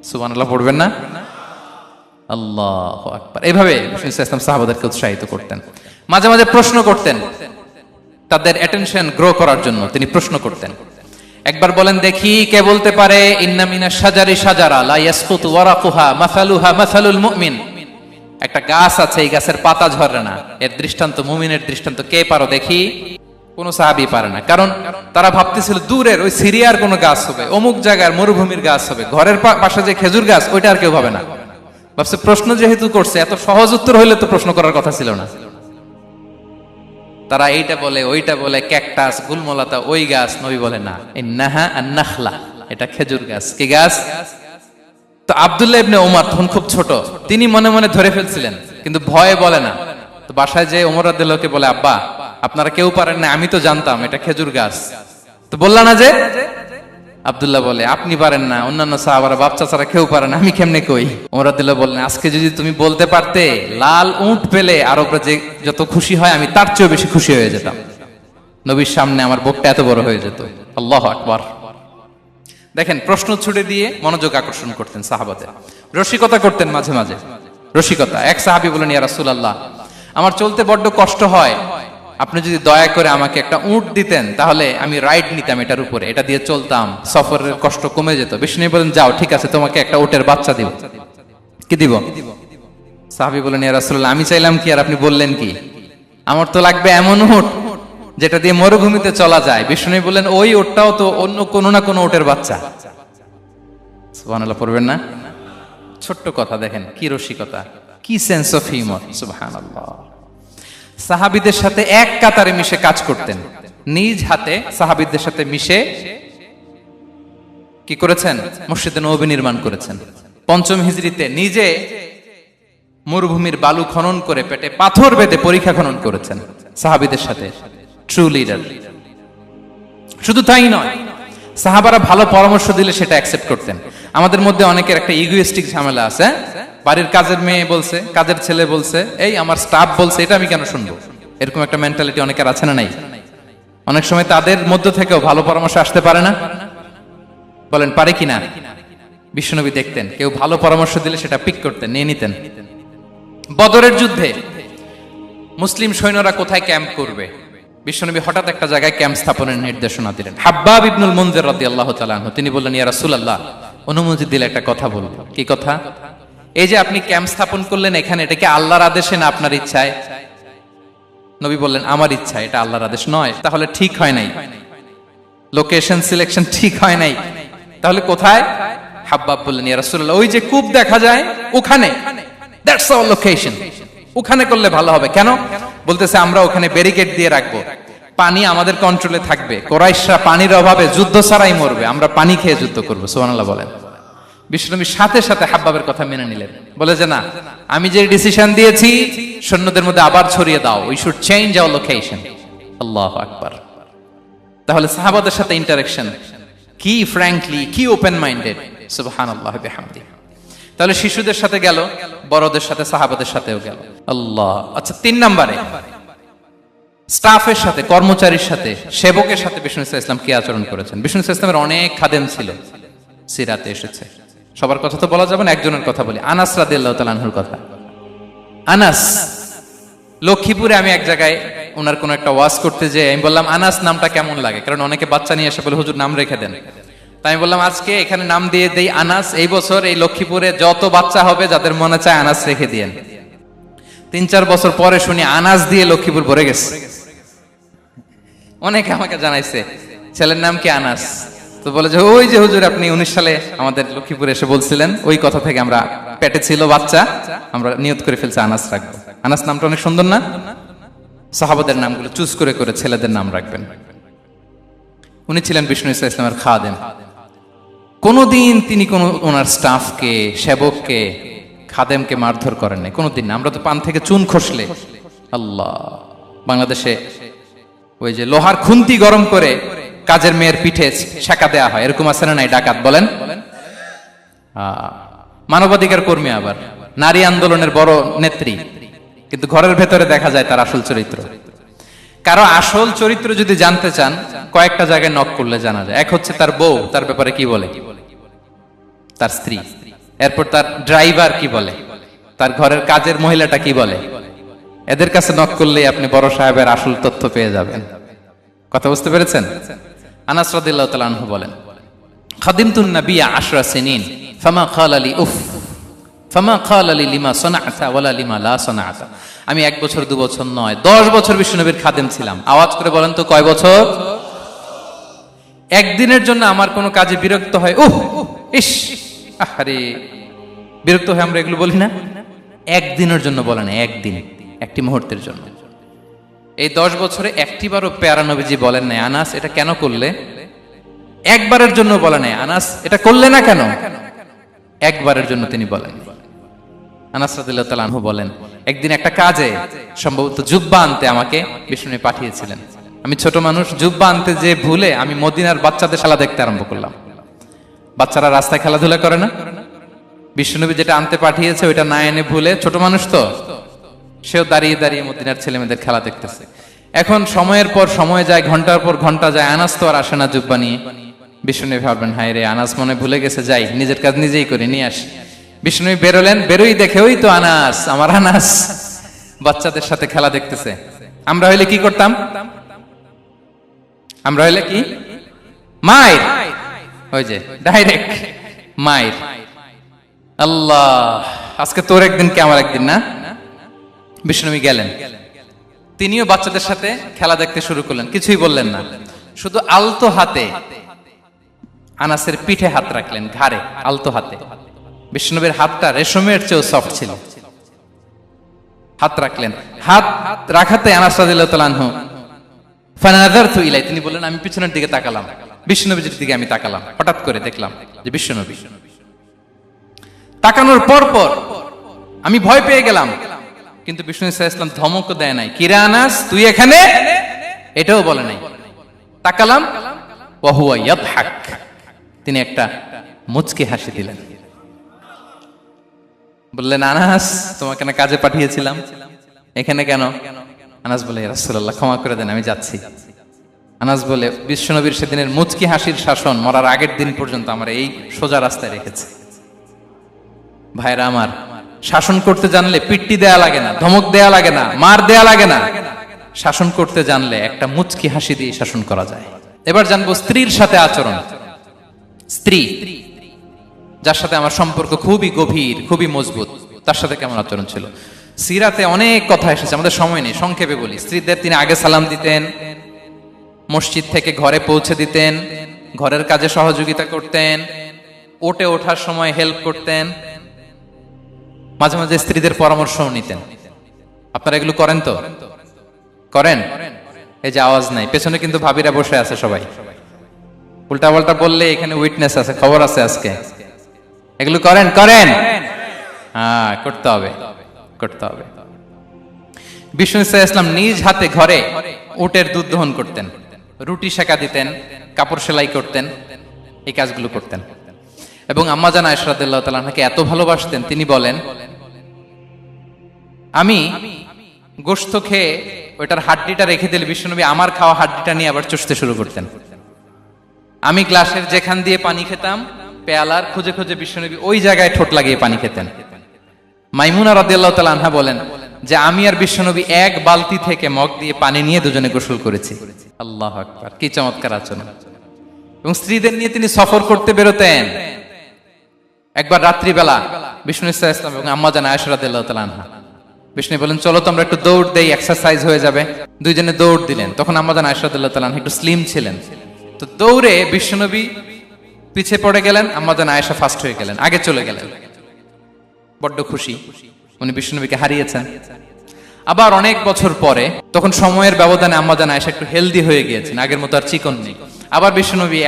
সুবহানাল্লাহ পড়বেন না? আল্লাহু আকবার। এইভাবে বিষ্ণু ইসলাম সাহাবাদেরকে উৎসাহিত করতেন। মাঝে মাঝে প্রশ্ন করতেন, তাদের অ্যাটেনশন গ্রো করার জন্য তিনি প্রশ্ন করতেন। একবার বলেন দেখি, কে বলতে পারে ইন্না মিনাশ শাজারি শাজারা লা ইয়াসকুতু ওয়ারাকুহা মাসালুহা মাসালুল মুমিন, একটা গাছ আছে, এই গাছের পাতা ঝরে না, এর দৃষ্টান্ত মুমিনের দৃষ্টান্ত। কে পারো দেখি? কোন সাহাবী পারে না, কারণ তারা ভাবতেছিল দূরের ওই সিরিয়ার কোন গাছ হবে, অমুক জায়গার মরুভূমির গাছ হবে, ঘরের পাশে যে খেজুর গাছ ওইটা আর কেউ ভাবে না। ভাবছে প্রশ্ন যেহেতু করছে, এত সহজ উত্তর হইলে তো প্রশ্ন করার কথা ছিল না। তারা এইটা বলে, ওইটা বলে, ক্যাকটাস, গুলমলতা, ওই গাছ। নবী বলে না, ইন্নাহা আন-নাখলা, এটা খেজুর গাছ। কি গাছ? তো আব্দুল্লাহ ইবনে ওমর তখন খুব ছোট, তিনি মনে মনে ধরে ফেলছিলেন, কিন্তু ভয়ে বলে না। তো বাসায় যে ওমর রাদিয়াল্লাহু আনহু বলে, আব্বা আপনারা কেউ পারেন না, আমি তো জানতাম এটা খেজুর গাছ, তো বললা না যে? আব্দুল্লাহ বলে, আপনি পারেন না, অন্যান্য সাহাবারা বাপ চাচারা কেউ পারে না, আমি কেমনে কই? ওমর রাদিয়াল্লাহু বললেন, আজকে যদি তুমি বলতে পারতে, লাল উট পেলে আরবরা যে যত খুশি হয় আমি তার চেয়েও বেশি খুশি হয়ে যেতাম। নবীর সামনে আমার বুকটা এত বড় হয়ে যেত। আল্লাহু আকবার। দেখেন প্রশ্ন ছুড়ে দিয়ে মনোযোগ আকর্ষণ করতেন সাহাবাদের, রসিকতা করতেন মাঝে মাঝে। রসিকতা। এক সাহাবী বলেন, ইয়া রাসূলুল্লাহ, আমার চলতে বড্ড কষ্ট হয়, আপনি যদি দয়া করে আমাকে একটা উট দিতেন তাহলে আমি রাইড নিতাম এটার উপরে, এটা দিয়ে চলতাম, সফরের কষ্ট কমে যেত। বিষ্ণু বলেন, যাও, ঠিক আছে, তোমাকে একটা উটের বাচ্চা দিব। কি দিব? সাহাবী বলেন, ইয়া রাসূলুল্লাহ, আমি চাইলাম কি আর আপনি বললেন কি? আমার তো লাগবে এমন উট যেটা দিয়ে মরুভূমিতে চলা যায়। বিষ্ণু বলেন, ওই উটটাও তো অন্য কোনো না কোনো উটের বাচ্চা। সুবহানাল্লাহ পড়বেন না? ছোট্ট কথা, দেখেন কি রসিকতা, কি সেন্স অফ হিউমার। সুবহানাল্লাহ। সাহাবীদের সাথে এক কাতারে মিশে কাজ করতেন, নিজ হাতে সাহাবীদের সাথে মিশে কি করেছেন? মসজিদে নববী নির্মাণ করেছেন। পঞ্চম হিজরিতে নিজে মরুভূমির বালু খনন করে পেটে পাথর বেঁধে পরীক্ষা খনন করেছেন সাহাবীদের সাথে। True leader. শুধু তাই নয়, সাহাবারা ভালো পরামর্শ দিলে সেটা অ্যাকসেপ্ট করতেন। আমাদের মধ্যে অনেকের একটা ইগোইস্টিক ঝামেলা আছে, বাড়ির কাজের মেয়ে বলছে, কাজের ছেলে বলছে, এই আমার স্টাফ বলছে, এটা আমি কেন শুনবো? এরকম একটা মেন্টালিটি অনেকের আছে না নাই? অনেক সময় তাদের মধ্য থেকেও ভালো পরামর্শ আসতে পারে না? বলেন পারে কিনা? বিশ্বনবী দেখতেন কেউ ভালো পরামর্শ দিলে সেটা পিক করতেন, নিয়ে নিতেন। বদরের যুদ্ধে মুসলিম সৈন্যরা কোথায় ক্যাম্প করবে, বিশ্বনবী হঠাৎ একটা জায়গায় ক্যাম্প স্থাপনের নির্দেশনা দিলেন। হাব্বাব ইবনুল মুনজির রাদিয়াল্লাহু তাআলা আনহু, তিনি বললেন, ইয়া রাসূলুল্লাহ, অনুমতি দিলে একটা কথা বলবো। কি কথা? এই যে আপনি ক্যাম্প স্থাপন করলেন এখানে, এটা কি আল্লাহর আদেশে না আপনার ইচ্ছায়? নবী বললেন, আমার ইচ্ছা, এটা আল্লাহর আদেশ নয়। তাহলে ঠিক হয় নাই, লোকেশন সিলেকশন ঠিক হয় নাই। তাহলে কোথায়? হাব্বাব বললেন, ইয়া রাসূলুল্লাহ, ওই যে কূপ দেখা যায় ওখানে, দ্যাটস আওয়ার লোকেশন, ওখানে করলে ভালো হবে। কেন? বলতেছে, আমরা ওখানে ব্যারিকেড দিয়ে রাখবো, পানি আমাদের কন্ট্রোলে থাকবে, কুরাইশরা পানির অভাবে যুদ্ধ ছাড়াই মরবে, আমরা পানি খেয়ে যুদ্ধ করবো। সুবহানাল্লাহ বলেন। বিশ্বনবী সাথে সাথে হাব্বাবের কথা মেনে নিলেন, বলে যে না, আমি যে ডিসিশন দিয়েছি সৈন্যদের মধ্যে আবার ছড়িয়ে দাও, we should change our location. আল্লাহু আকবার। তাহলে সাহাবাদের সাথে ইন্টারেকশন কি ফ্র্যাঙ্কলি, কি ওপেন মাইন্ডেড। সুবহানাল্লাহ বিহামদি। তাহলে শিশুদের সাথে গেল, বড়দের সাথে, সাহাবাদের সাথেও গেল। আল্লাহ। আচ্ছা, 3 নম্বরে স্টাফের সাথে, কর্মচারীর সাথে, সেবকের সাথে বিষ্ণু ইসলাম কি আচরণ করেছেন? বিষ্ণু ইসলামের অনেক খাদেম ছিল, সিরাতে এসেছে। সবার কথা তো বলা যাবে না, একজনের কথা বলি, আনাস রাদিয়াল্লাহু তাআলা আনহুর কথা। আনাস, লক্ষ্মীপুরে আমি এক জায়গায় ওনার কোন একটা ওয়াজ করতে যেয়ে আমি বললাম, আনাস নামটা কেমন লাগে? কারণ অনেকে বাচ্চা নিয়ে এসে বলে, হুজুর নাম রেখে দেন। তাই আমি বললাম, আজকে এখানে নাম দিয়ে দেই আনাস। এই বছর এই লক্ষ্মীপুরে যত বাচ্চা হবে, যাদের মনে চায় আনাস রেখে দিয়েন। 3-4 বছর পরে শুনি আনাস দিয়ে লক্ষ্মীপুর ভরে গেছে। অনেকে আমাকে জানাইছে ছেলের নাম কি আনাস। তো বলে যে, ওই যে হুজুর আপনি 19 সালে আমাদের লক্ষ্মীপুরে এসে বলছিলেন, ওই কথা থেকে আমরা, পেটে ছিল বাচ্চা, আমরা নিয়ত করে ফেলছি আনাস রাখবো। আনাস নামটা অনেক সুন্দর না? সাহাবাদের নামগুলো চুজ করে করে ছেলেদের নাম রাখবেন। উনি ছিলেন বিষ্ণু ইসলামের খাদেম। কোনদিন তিনি কোন ওনার স্টাফকে, সেবককে, খাদেমকে মারধর করেন নাই, কোনদিন না। আমরা তো পান থেকে চুন খসলে, আল্লাহ, বাংলাদেশে ওই যে লোহার খুন্তি গরম করে কাজের মেয়ের পিঠে শেখা দেয়া হয়, এরকম আছে না নাই? ডাকাত বলেন। মানবাধিকার কর্মী, আবার নারী আন্দোলনের বড় নেত্রী, কিন্তু ঘরের ভেতরে দেখা যায় তার আসল চরিত্র। কারো আসল চরিত্র যদি জানতে চান, কয়েকটা জায়গায় নক করলে জানা যায়। এক হচ্ছে তার বউ, তার ব্যাপারে কি বলে, তার স্ত্রী। এরপর তার ড্রাইভার কি বলে, তার ঘরের কাজের মহিলাটা কি বলে। এদের কাছে নক করলেই আপনি বড় সাহেবের আসল তথ্য পেয়ে যাবেন। কথা বুঝতে পেরেছেন? আনাস রাদিয়াল্লাহু তাআলা আনহু বলেন, খাদিমতুন নাবিয়্যা 10 সিনিন ফামা ক্বালা লি উফ ফামা ক্বালা লি লিমা সানা'তা ওয়ালা লিমা লা সানা'তা। আমি 1 বছর 2 বছর নয়, 10 বছর বিশ্বনবীর খাদেম ছিলাম। আওয়াজ করে বলেন তো, কয় বছর? একদিনের জন্য আমার কোনো কাজে বিরক্ত হয়, উহ ইস, আরে, বিরক্ত হয় আমরা এগুলো বলি না? একদিনের জন্য বলে না, একদিন, একটি মুহূর্তের জন্য। এই 10 বছরে একটিবারও প্যারা নবীজি বলেন নাই, আনাস এটা কেন করলে? একবারের জন্য বলে নাই, আনাস এটা করলে না কেন? একবারের জন্য তিনি বলেন। আনাস রাদিয়াল্লাহু তাআলা আনহু বলেন, একদিন একটা কাজে, সম্ভবত জুব্বা আনতে আমাকে বিষ্ণু পাঠিয়েছিলেন। আমি ছোট মানুষ, জুব্বা আনতে যে ভুলে আমি মদিনার বাচ্চাদের খেলা দেখতে আরম্ভ করলাম। বাচ্চারা রাস্তায় খেলাধুলা করে না? বিশ্বনবী যেটা আনতে পাঠিয়েছে ওইটা না এনে ভুলে, ছোট মানুষ তো, সেও দাঁড়িয়ে দাঁড়িয়ে মদিনার ছেলেমেয়েদের খেলা দেখতেছে। এখন সময়ের পর সময় যায়, ঘন্টার পর ঘন্টা যায়, আনাস তো আর আসে না জুব্বা নিয়ে। বিশ্বনবী ভাববেন, হায় রে, আনাস মনে ভুলে গেছে, যাই নিজের কাজ নিজেই করে নিয়ে আসি। বিষ্ণু বেরোলেন, বেরোই দেখে ওই তো আনাস, আমার আনাস বাচ্চাদের সাথে খেলা দেখতেছে। আমরা হইলে কি করতাম? আমরা হইলে কি মায়ের, ওই যে ডাইরেক্ট মায়ের। আল্লাহ, আজকে তোর একদিন কি আমার একদিন না। বিষ্ণু গেলেন, তিনিও বাচ্চাদের সাথে খেলা দেখতে শুরু করলেন, কিছুই বললেন না, শুধু আলতো হাতে আনাসের পিঠে হাত রাখলেন, ঘাড়ে আলতো হাতে। বিষ্ণুবীর হাতটা রেশমের চেয়েও সফট ছিল। হাত রাখলেন, হাত রাখাতে আনাস রাদিয়াল্লাহু তাআলা আনহু ফানাযারতু ইলাই, তিনি বললেন আমি পিছনের দিকে তাকালাম, বিষ্ণুনবীর দিকে আমি তাকালাম, হঠাৎ করে দেখলাম যে বিষ্ণুনবী। তাকানোর পর পর আমি ভয় পেয়ে গেলাম, কিন্তু বিষ্ণু সাল্লাল্লাহু আলাইহি ওয়াসাল্লাম ধমকও দেয় নাই, কিরে আনাস তুই এখানে, এটাও বলে নাই। তাকালাম, ওয়া হুয়া ইয়াদহাক, তিনি একটা মুচকি হাসি দিলেন। বললেন আনাস তোমাকে না কাজে পাঠিয়েছিলাম, এখানে কেন? আনাস বলে ইয়া রাসূলুল্লাহ ক্ষমা করে দেন, আমি যাচ্ছি। আনাস বলে বিশ্বনবীর সেদিনের মুচকি হাসির শাসন মরার আগের দিন পর্যন্ত আমরা এই সোজা রাস্তায় রেখেছি। ভাইরা আমার, শাসন করতে জানলে পিট্টি দেয়া লাগে না, ধমক দেয়া লাগে না, মার দেয়া লাগে না। শাসন করতে জানলে একটা মুচকি হাসি দিয়ে শাসন করা যায়। এবার জানবো স্ত্রীর সাথে আচরণ। স্ত্রী যার সাথে আমার সম্পর্ক খুবই গভীর, খুবই মজবুত, তার সাথে কেমন আচরণ ছিল। সিরাতে অনেক কথা এসেছে, আমাদের সময় নেই, সংক্ষেপে বলি। স্ত্রীদের তিনি আগে সালাম দিতেন, মসজিদ থেকে ঘরে পৌঁছে দিতেন, ঘরের কাজে সহযোগিতা করতেন, ওঠে ওঠার সময় হেল্প করতেন, মাঝে মাঝে স্ত্রীদের পরামর্শও নিতেন। আপনারা এগুলো করেন তো? করেন? এই যে আওয়াজ নাই, পেছনে কিন্তু ভাবিরা বসে আছে সবাই। উল্টা পাল্টা বললে এখানে উইটনেস আছে, খবর আছে আজকে। এগুলো করেন? করেন? হ্যাঁ, করতে হবে, করতে হবে। বিষ্ণু সাল্লাল্লাহু আলাইহি ওয়াসাল্লাম নিজ হাতে ঘরে উটের দুধ দহন করতেন, রুটি সেকা দিতেন, কাপড় সেলাই করতেন, এই কাজগুলো করতেন। এবং আম্মা জান আয়েশা রাদিয়াল্লাহু তাআলা আনহাকে এত ভালোবাসতেন, তিনি বলেন আমি গোশত খেয়ে ওইটার হাড্ডিটা রেখে দিলে বিশ্বনবী আমার খাওয়া হাড্ডিটা নিয়ে আবার চুষতে শুরু করতেন। আমি গ্লাসের যেখান দিয়ে পানি খেতাম, পেয়ালার খুঁজে খুঁজে বিশ্বনবী ওই জায়গায় ঠোঁট লাগিয়ে পানি খেতেন। মাইমুনা রাদিয়াল্লাহু তাআলা আনহা বলেন যে আমি আর বিশ্বনবী এক বালতি থেকে মগ দিয়ে পানি নিয়ে দুজনে গোসল করেছি। আল্লাহু আকবার, কি চমৎকার আচরণ। এবং স্ত্রীদের নিয়ে তিনি সফর করতে বেরোতেন। একবার রাত্রিবেলা বিষ্ণু সাল্লাল্লাহু আলাইহি ওয়াসাল্লাম এবং আম্মা জান আয়েশা রাদিয়াল্লাহু তাআলা আনহা, বিষ্ণু বলেন চলো তো আমরা একটু দৌড় দেই, এক্সারসাইজ হয়ে যাবে। দুইজনে দৌড় দিলেন। তখন আম্মা জান আয়েশা রাদিয়াল্লাহু তাআলা আনহা একটু স্লিম ছিলেন, তো দৌড়ে বিশ্বনবী পিছে পড়ে গেলেন, আম্মা জান আয়েশা ফার্স্ট হয়ে গেলেন, আগে চলে গেলেন। বড্ড খুশি, উনি বিশ্বনবীকে হারিয়েছেন। আবার অনেক বছর পরে, তখন সময়ের ব্যবধানে আম্মা জান আয়েশা একটু হেলদি হয়ে গিয়েছেন, আগের মতো আর চিকন নেই। আবার বিশ্বনবী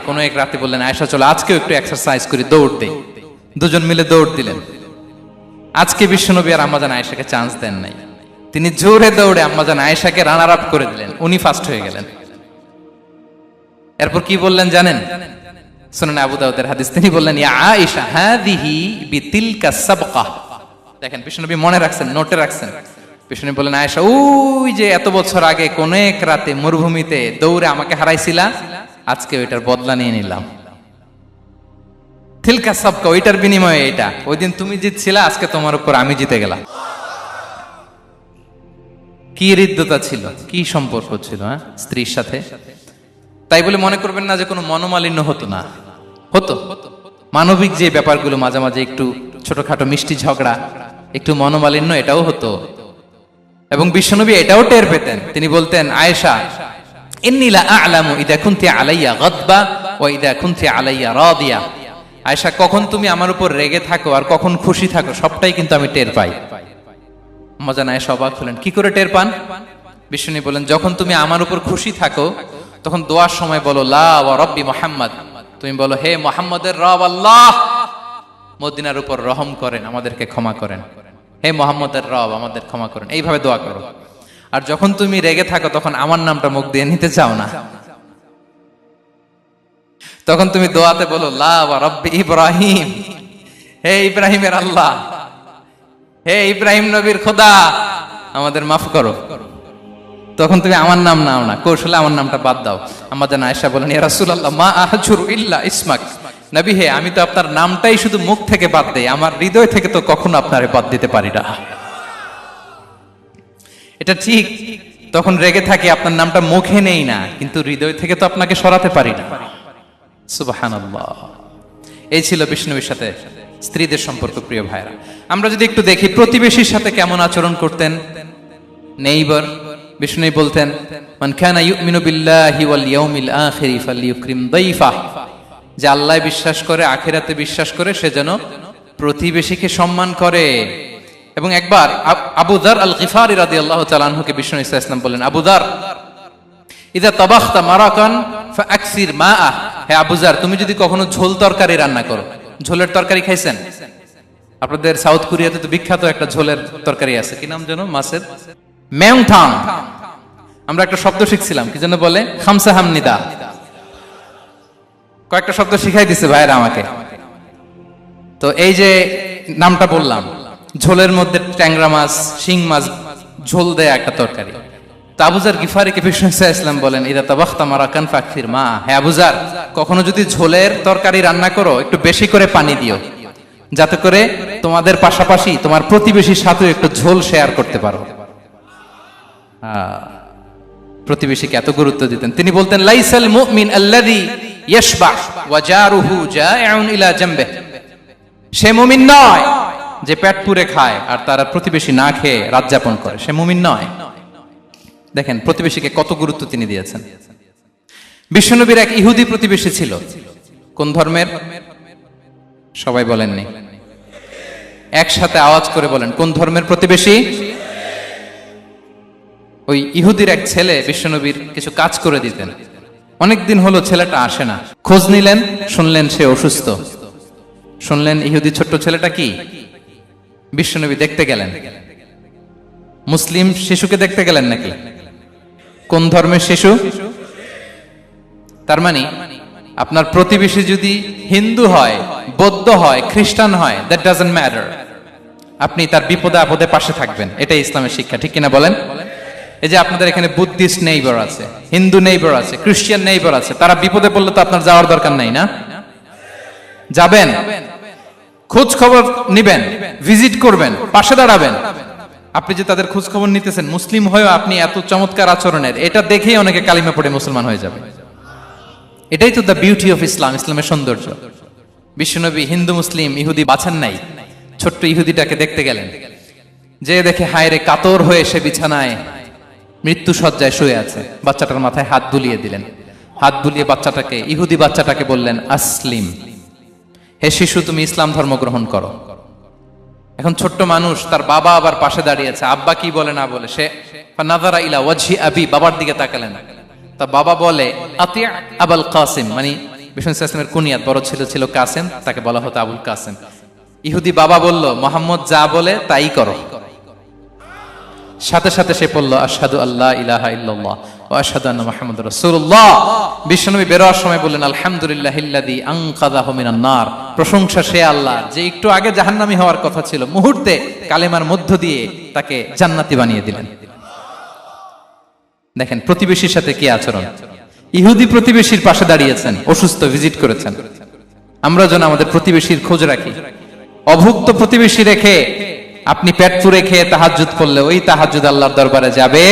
কোনো এক রাতে বললেন আয়েশা চলো আজকেও একটু এক্সারসাইজ করি, দৌড় দেই। দুজন মিলে দৌড় দিলেন। আজকে বিশ্বনবী আর আম্মা জান আয়েশাকে চান্স দেন নাই, তিনি জোরে দৌড়ে আম্মা জান আয়েশাকে রানার আপ করে দিলেন, উনি ফার্স্ট হয়ে গেলেন। এরপর কি বললেন জানেন? সুনানে আবু দাউদের হাদিস, তিনি বললেন ইয়া আয়েশা হাদিহি বিতিলকা সাবকা। দেখেন বিশ্বনবী মনে রাখছেন, নোটে রাখছেন। বিশ্বনবী বললেন আয়েশা ওই যে এত বছর আগে কোন এক রাতে মরুভূমিতে দৌড়ে আমাকে হারাইছিলা, আজকে ওইটার বদলা নিয়ে নিলাম। তিলকা সাবকা, ওইটার বিনিময়ে এটা। ওই দিন তুমি জিতছিলা, আজকে তোমার উপর আমি জিতে গেলাম। কি হৃদ্যতা ছিল, কি সম্পর্ক ছিল স্ত্রীর সাথে। তাই বলে মনে করবেন না যে কোনো মনোমালিন্য হতো না, হতো। মানবিক যে ব্যাপারগুলো, মাঝে মাঝে একটু ছোটখাটো মিষ্টি ঝগড়া, একটু মনোমালিন্য, এটাও হতো। এবং বিশ্বনবী এটাও টের পেতেন। তিনি বলতেন আয়েশা ইন্নী লা আ'লামু ইযা কুনতি আলাইয়া গাদবা ওয়া ইযা কুনতি আলাইয়া রাদিয়া। আয়েশা, কখন তুমি আমার উপর রেগে থাকো আর কখন খুশি থাকো সবটাই কিন্তু আমি টের পাই। আম্মা জান আয়েশা অবাক হলেন, কি করে টের পান? বিশ্বনবী বলেন যখন তুমি আমার উপর খুশি থাকো তখন দোয়ার সময় বলো লা ওয়া রাব্বি মুহাম্মদ, তুমি বলো হে মুহাম্মদের রব আল্লাহ, মদিনার উপর রহম করেন, আমাদেরকে ক্ষমা করেন। হে মুহাম্মদের রব, আমাদের ক্ষমা করেন, এইভাবে দোয়া করো। আর যখন তুমি রেগে থাকো তখন আমার নামটা মুখ দিয়ে নিতে চাও না, তখন তুমি দোয়াতে বলো লা ওয়া রাব্বি ইব্রাহিম, হে ইব্রাহিমের আল্লাহ, হে ইব্রাহিম নবীর খোদা, আমাদের মাফ করো। তখন তুমি আমার নাম নাও না, কৌশলে আমার নামটা বাদ দাও। আম্মা জান আয়েশা বলেন ইয়া রাসূলুল্লাহ মা আহজুরু ইল্লা ইসমাক, নবী হে, আমি তো আপনার নামটাই শুধু মুখ থেকে বাদ দেই, আমার হৃদয় থেকে তো কখনো আপনারে বাদ দিতে পারি না। এটা ঠিক, তখন রেগে থাকে, আপনার নামটা মুখে নেই না, কিন্তু হৃদয় থেকে তো আপনাকে সরাতে পারি না। সুবহানাল্লাহ। এই ছিল বিষ্ণুবীর সাথে স্ত্রীদের সম্পর্ক। প্রিয় ভাইরা, আমরা যদি একটু দেখি প্রতিবেশীর সাথে কেমন আচরণ করতেন নেইবার। বিষ্ণু বলতেন, মান কানা ইউমিনু বিল্লাহি ওয়াল ইয়াউমিল আখিরি ফালইউকরিম দাইফা, যে আল্লাহ বিশ্বাস করে, আখিরাতে বিশ্বাস করে, সে যেন প্রতিবেশীকে সম্মান করে। এবং একবার আবু যার আল গিফারি রাদিয়াল্লাহু তাআলা আনহুকে বিষ্ণু ইসা ইসলাম বললেন, আবু যার, ইদা তাবাখতা মারাকান ফাআকসির মাআ, হে আবু যার, তুমি যদি কখনো ঝোল তরকারি রান্না করো, ঝোলের তরকারি খাইছেন? আপনাদের সাউথ কোরিয়াতে তো বিখ্যাত একটা ঝোলের তরকারি আছে, কি নাম যেন, মাছের মেয়ংথাং। আমরা একটা শব্দ শিখছিলাম, কি যেন বলে, খামসা হামনিদা। কয়েকটা শব্দ শিখাই দিছে ভাইরা আমাকে। তো এই যে নামটা বললাম, ঝোলের মধ্যে ট্যাংরা মাছ, শিং মাছ ঝোল দেয়া একটা তরকারি। তো আবু যার গিফারিকে বিষ্ণু ইসলাম বলেন, ইদা তাবাখতা মারাকান ফাকফির মা, হে আবু যার, কখনো যদি ঝোলের তরকারি রান্না করো, একটু বেশি করে পানি দিও, যাতে করে তোমাদের পাশাপাশি তোমার প্রতিবেশীর সাথে একটু ঝোল শেয়ার করতে পারো। প্রতিবেশীকে এত গুরুত্ব দিতেন। তিনি বলতেন, লাইসাল মুমিন আল্লাযী ইয়াশবাহ ওয়া জারুহু জাইউন ইলা জামবিহি, সে মুমিন নয় যে পেট পুরে খায় আর তার প্রতিবেশী না খেয়ে রাত যাপন করে, সে মুমিন নয়। দেখেন প্রতিবেশীকে কত গুরুত্ব তিনি দিয়েছেন। বিশ্বনবীর এক ইহুদি প্রতিবেশী ছিল। কোন ধর্মের? সবাই বলেননি, একসাথে আওয়াজ করে বলেন, কোন ধর্মের প্রতিবেশী? ওই ইহুদির এক ছেলে বিশ্বনবীর কিছু কাজ করে দিতেন। অনেকদিন হলো ছেলেটা আসে না। খোঁজ নিলেন, শুনলেন সে অসুস্থ। শুনলেন ইহুদি ছোট্ট ছেলেটা কি, বিশ্বনবী দেখতে গেলেন। মুসলিম শিশুকে দেখতে গেলেন নাকি? কোন ধর্মের শিশু? তার মানে আপনার প্রতিবেশী যদি হিন্দু হয়, বৌদ্ধ হয়, খ্রিস্টান হয়, দ্যাট ডাজন্ট ম্যাটার, আপনি তার বিপদে আপদে পাশে থাকবেন। এটাই ইসলামের শিক্ষা, ঠিক কিনা বলেন? এই যে আপনাদের এখানে বুদ্ধিস্ট নেইবার আছে, হিন্দু নেইবার আছে, খ্রিস্টান নেইবার আছে, তারা বিপদে পড়লে তো আপনার যাওয়ার দরকার নাই, না? যাবেন, খোঁজ খবর নিবেন, ভিজিট করবেন, পাশে দাঁড়াবেন। আপনি যে তাদের খোঁজ খবর নিতেছেন, মুসলিম হয়েও আপনি এত চমৎকার আচরণের, এটা দেখেই অনেকে কালিমা পড়ে মুসলমান হয়ে যাবে। এটাই তো দ্য বিউটি অফ ইসলাম, ইসলামের সৌন্দর্য। বিশ্বনবী হিন্দু মুসলিম ইহুদি বাছান নাই, ছোট্ট ইহুদিটাকে দেখতে গেলেন। যে দেখে হায় রে, কাতর হয়ে সে বিছানায় মৃত্যু শয্যায় শুয়ে আছে। বাচ্চাটার মাথায় হাত বুলিয়ে দিলেন। হাত বুলিয়ে বাচ্চাটাকে, ইহুদি বাচ্চাটাকে বললেন, আসলিম, হে শিশু, তুমি ইসলাম ধর্ম গ্রহণ করো। এখন ছোট্ট মানুষ, তার বাবা আবার পাশে দাঁড়িয়ে আছে, আব্বা কি বলে না বলে, সে নাযারা ইলা ওয়াজহি আবি, বাবার দিকে তাকালেন। তা বাবা বলে, আতি আবুল কাসিম, মানে বিষ্ণু ইসলামের কুনিয়াত, বড় ছেলে ছিল কাসেম, তাকে বলা হতো আবুল কাসেম। ইহুদি বাবা বলল, মোহাম্মদ যা বলে তাই করো। সাথে সাথে সে বলল, আশহাদু আল্লা ইলাহা ইল্লাল্লাহ ওয়া আশহাদু আন্না মুহাম্মাদুর রাসূলুল্লাহ। বিশ্বনবী বেরোয়ার সময় বললেন, আলহামদুলিল্লাহিল্লাযী আনকাযাহু মিনান নার, প্রশংসা সে আল্লাহ যে একটু আগে জাহান্নামী হওয়ার কথা ছিল, মুহূর্তে কালেমার মধ্য দিয়ে তাকে জান্নাতি বানিয়ে দিলেন। দেখেন প্রতিবেশীর সাথে কি আচরণ। ইহুদি প্রতিবেশীর পাশে দাঁড়িয়েছেন, অসুস্থ, ভিজিট করেছেন। আমরা যেন আমাদের প্রতিবেশীর খোঁজ রাখি। অভুক্ত প্রতিবেশী রেখে আপনি পেট পুরে খেয়ে তাহাজ্জুদ পড়লে ওই তাহাজ্জুদ আল্লাহর দরবারে যাবে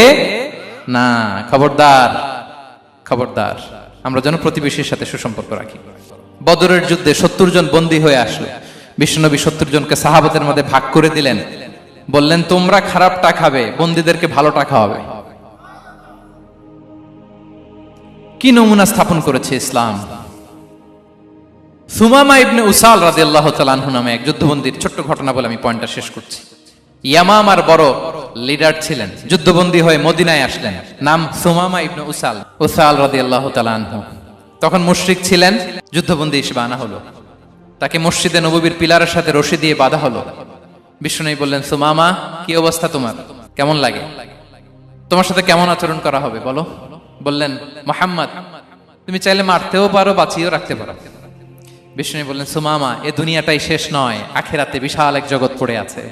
না। খবরদার, খবরদার, আমরা যেন প্রতিবেশীর সাথে সুসম্পর্ক রাখি। বদরের যুদ্ধে 70 জন বন্দী হয়ে আসলো। বিশ্বনবী 70 জনকে সাহাবাদের মধ্যে ভাগ করে দিলেন, বললেন, তোমরা খারাপটা খাবে, বন্দীদেরকে ভালোটা খাওয়াবে। কি নমুনা স্থাপন করেছে ইসলাম। সুমামা ইবনে উসাল রাদিয়াল্লাহু তাআলা আনহু নামে এক যুদ্ধবন্দীর ছোট্ট ঘটনা বলে আমি পয়েন্টটা শেষ করছি। ইয়ামামার বড় লিডার ছিলেন, যুদ্ধবন্দী হয়ে মদিনায় আসলেন, নাম সুমামা ইবনে উসাল রাদিয়াল্লাহু তাআলা আনহু। তখন মুশরিক ছিলেন, যুদ্ধবন্দী হিসেবে আনা হলো। তাকে মসজিদে নববীর পিলারের সাথে রশি দিয়ে বাঁধা হলো। বিষ্ণুনবী বললেন, সুমামা, কি অবস্থা তোমার, কেমন লাগে, তোমার সাথে কেমন আচরণ করা হবে বলো? বললেন, মুহাম্মদ, তুমি চাইলে মারতেও পারো, বাঁচিয়েও রাখতে পারো। বিষ্ণু বললেন, সুমামা, এ দুনিয়াটাই শেষ নয়, আখিরাতে বিশাল এক জগৎ পড়ে আছে।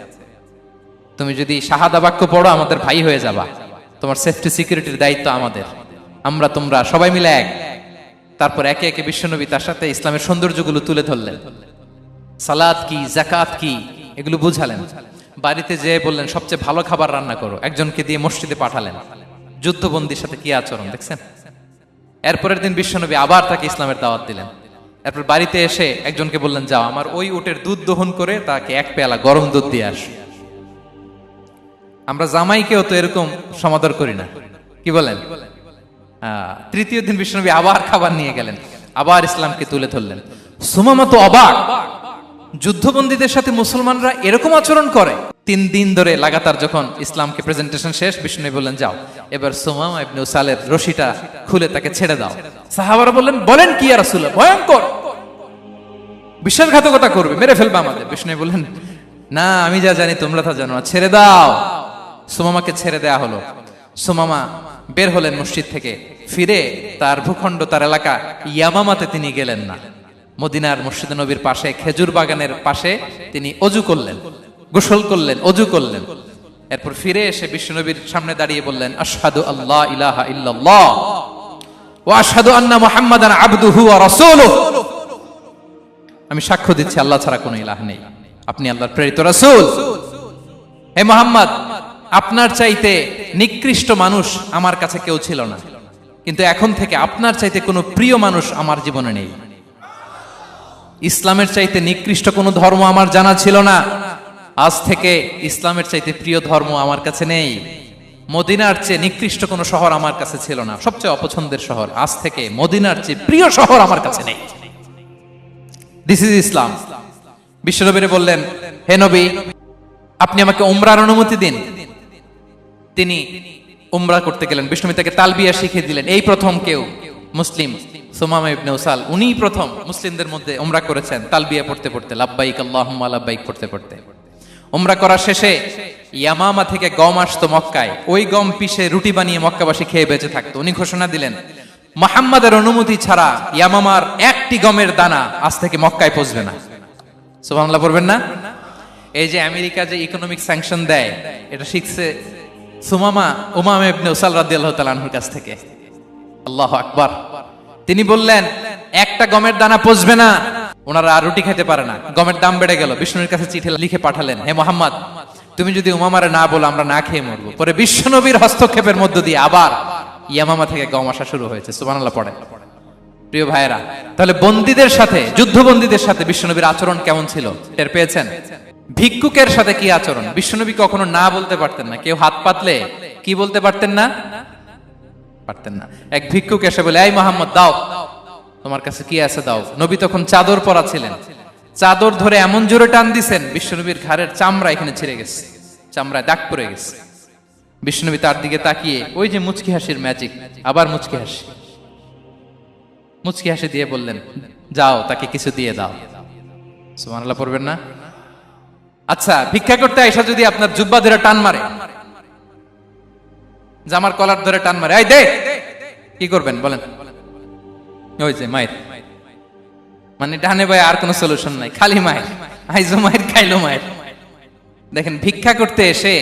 তুমি যদি শাহাদা বাক্য পড়ো, আমাদের ভাই হয়ে যাবা। তোমার সেফটি সিকিউরিটির দায়িত্ব আমাদের। আমরা তোমরা সবাই মিলে এক। তারপর একে একে বিশ্বনবী তার সাথে ইসলামের সৌন্দর্যগুলো তুলে ধরলেন, সালাত কি, জাকাত কি, এগুলো বুঝালেন। বাড়িতে যেয়ে বললেন সবচেয়ে ভালো খাবার রান্না করো, একজনকে দিয়ে মসজিদে পাঠালেন। যুদ্ধবন্দীর সাথে কি আচরণ দেখছেন। এরপরের দিন বিশ্বনবী আবার তাকে ইসলামের দাওয়াত দিলেন। এরপর বাড়িতে এসে একজনকে বললেন, যাও আমার ওই উটের দুধ দহন করে তাকে এক পেয়ালা গরম দুধ দিয়ে আস। আমরা জামাইকেও তো এরকম সমাদর করি না, কি বলেন? তৃতীয় দিন বিশ্বনবী আবার খাবার নিয়ে গেলেন, আবার ইসলামকে তুলে ধরলেন। সুমামা তো অবাক, যুদ্ধবন্দীদের সাথে মুসলমানরা এরকম আচরণ করে। 3 দিন ধরে লাগাতার যখন ইসলামকে প্রেজেন্টেশন শেষ, বিষ্ণু বললেন, যাও এবার সুমামা ইবনে উসালের রশিটা খুলে তাকে ছেড়ে দাও। সাহাবারা বললেন, বলেন কি ইয়া রাসূলুল্লাহ, ভয়ঙ্কর, বিশ্বাসঘাতকতা করবে, মেরে ফেলবে আমাদের। বিষ্ণু বললেন, না আমি যা জানি তোমরা তা জানো না, ছেড়ে দাও। সুমামাকে ছেড়ে দেয়া হলো। সুমামা বের হলেন মসজিদ থেকে, ফিরে তার ভূখণ্ড, তার এলাকা ইয়ামামাতে তিনি গেলেন না। মদিনার মসজিদে নবীর পাশে খেজুর বাগানের পাশে তিনি অজু করলেন, গোসল করলেন, অজু করলেন। এরপর ফিরে এসে বিশ্বনবীর সামনে দাঁড়িয়ে বললেন, আশহাদু আল্লাহ ইলাহা ইল্লাল্লাহ ওয়া আশহাদু আন্না মুহাম্মাদান আবদুহু ওয়া রাসূলুহু। আমি সাক্ষ্য দিচ্ছি আল্লাহ ছাড়া কোনো ইলাহ নেই, আপনি আল্লাহর প্রেরিত রাসূল। হে মুহাম্মদ, আপনার চাইতে নিকৃষ্ট মানুষ আমার কাছে কেউ ছিল না, কিন্তু এখন থেকে আপনার চাইতে কোনো প্রিয় মানুষ আমার জীবনে নেই। ইসলামের চাইতে নিকৃষ্ট কোনো ধর্ম আমার জানা ছিল না, আজ থেকে ইসলামের চাইতে প্রিয় ধর্ম আমার কাছে নেই। মদিনার চেয়ে নিকৃষ্ট কোনো শহর আমার কাছে ছিল না, সবচেয়ে অপছন্দের শহর, আজ থেকে মদিনার চেয়ে প্রিয় শহর আমার কাছে নেই। দিস ইজ ইসলাম। বিশ্বনবী বললেন, হে নবী, আপনি আমাকে উমরার অনুমতি দিন। তিনি উমরা করতে গেলেন। বিশ্বনবী তাকে তালবিয়া শিখিয়ে দিলেন। এই প্রথম কেউ মুসলিম, সুমামা ইবনে উসাল, উনিই প্রথম মুসলিমদের মধ্যে উমরা করেছেন তালবিয়া পড়তে পড়তে, লাব্বাইক আল্লাহুম্মা লাব্বাইক পড়তে পড়তে। উমরা করার শেষে ইয়ামামা থেকে গম আসতো মক্কায়, ওই গম পিষে রুটি বানিয়ে মক্কাবাসী খেয়ে বেঁচে থাকতো। উনি ঘোষণা দিলেন, মুহাম্মাদের অনুমতি ছাড়া ইয়ামামার একটি গমের দানা আজ থেকে মক্কায় পৌঁছবে না। সুবহানাল্লাহ পড়বেন না? এই যে আমেরিকা যে ইকোনমিক স্যাংশন দেয়, এটা শিখছে সুমামা উমামা ইবনে উসাল রাদিয়াল্লাহু তাআলা আনহুর কাছ থেকে। আল্লাহু আকবার। তিনি বললেন, একটা গমের দানা পচবে না। ওনারা আর রুটি খেতে পারে না, গমের দাম বেড়ে গেল। বিষ্ণুর কাছে চিঠি লিখে পাঠালেন, হে মুহাম্মদ, তুমি যদি উমামারে না বলো আমরা না খেয়ে মরবো। পরে বিশ্বনবীর হস্তক্ষেপের মধ্য দিয়ে আবার ইয়ামামা থেকে গম আসা শুরু হয়েছে। সুবহানাল্লাহ পড়ে। প্রিয় ভাইয়েরা, তাহলে বন্দীদের সাথে, যুদ্ধবন্দীদের সাথে বিশ্বনবীর আচরণ কেমন ছিল টের পেয়েছেন? ভিক্ষুকের সাথে কি আচরণ? বিশ্বনবী কখনো না বলতে পারতেন না। কেউ হাত পাতলে কি বলতে পারতেন না? পারতেন না। এক ভিক্ষুক এসে বলে, এই মুহাম্মদ দাও, তোমার কাছে কি আছে দাও। নবী তখন চাদর পরা ছিলেন, চাদর ধরে এমন জোরে টান দিছেন বিশ্বনবীর ঘাড়ের চামড়া এখানে ছিঁড়ে গেছে, চামড়ায় দাগ পড়ে গেছে। বিশ্বনবী তার দিকে তাকিয়ে, ওই যে মুচকি হাসির ম্যাজিক, আবার মুচকি হাসি, মুচকি হাসি দিয়ে বললেন, যাও তাকে কিছু দিয়ে দাও। সুবহানাল্লাহ পড়বেন না? আচ্ছা, ভিক্ষা করতে আইসা যদি আপনার জুব্বা ধরে টান মারে, জামার কলার ধরে টান মারে, এই দে, কি করবেন বলেন? ওই যে মায়ের, মানে ডানে ভাই আর কোনো সলিউশন নাই, খালি মায়ের, আইজো মায়ের খাইলো মায়ের। দেখেন, ভিক্ষা করতে এসে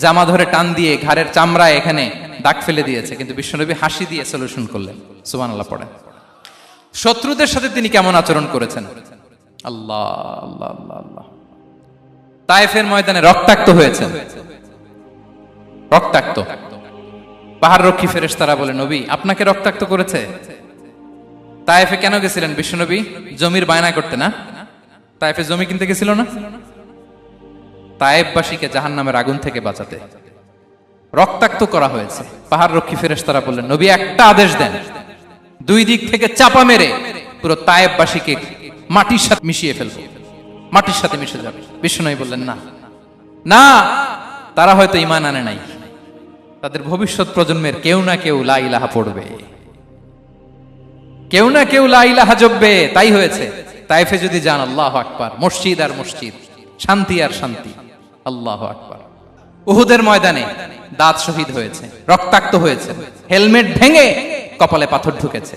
জামা ধরে টান দিয়ে ঘাড়ের চামড়ায় এখানে দাগ ফেলে দিয়েছে, কিন্তু বিশ্বনবী হাসি দিয়ে সলিউশন করলেন। সুবহানাল্লাহ পড়েন। শত্রুদের সাথে তিনি কেমন আচরণ করেছেন? আল্লাহ আল্লাহ আল্লাহ আল্লাহ। তায়েফের ময়দানে রক্তাক্ত হয়েছেন, রক্তাক্ত। পাহাড় রক্ষী ফেরেশতারা বলে, নবী আপনাকে রক্তাক্ত করেছে? তায়েফে কেন গেছিলেন বিশ্বনবী? জমির বায়না করতে না? তায়েফে জমি কিনতে গেছিল না? তায়েফবাসীকে জাহান্নামের আগুন থেকে বাঁচাতে রক্তাক্ত করা হয়েছে। পাহাড় রক্ষী ফেরেশতারা বললেন, নবী একটা আদেশ দেন, দুই দিক থেকে চাপা মেরে পুরো তায়েফবাসীকে মাটির সাথে মিশিয়ে ফেলবো, মাটির সাথে মিশে যাবে। বিশ্বনবী বললেন, না না, তারা হয়তো ঈমান আনে নাই, তাদের ভবিষ্যৎ প্রজন্মের কেউ না কেউ লা ইলাহা পড়বে, কেউ না কেউ লা ইলাহা জপবে। তাই হয়েছে। তায়েফে যদি যান, আল্লাহু আকবার, মসজিদ আর মসজিদ, শান্তি আর শান্তি। আল্লাহু আকবার। উহুদের ময়দানে দাঁত শহীদ হয়েছে, রক্তাক্ত হয়েছে, হেলমেট ভেঙে কপালে পাথর ঢুকেছে।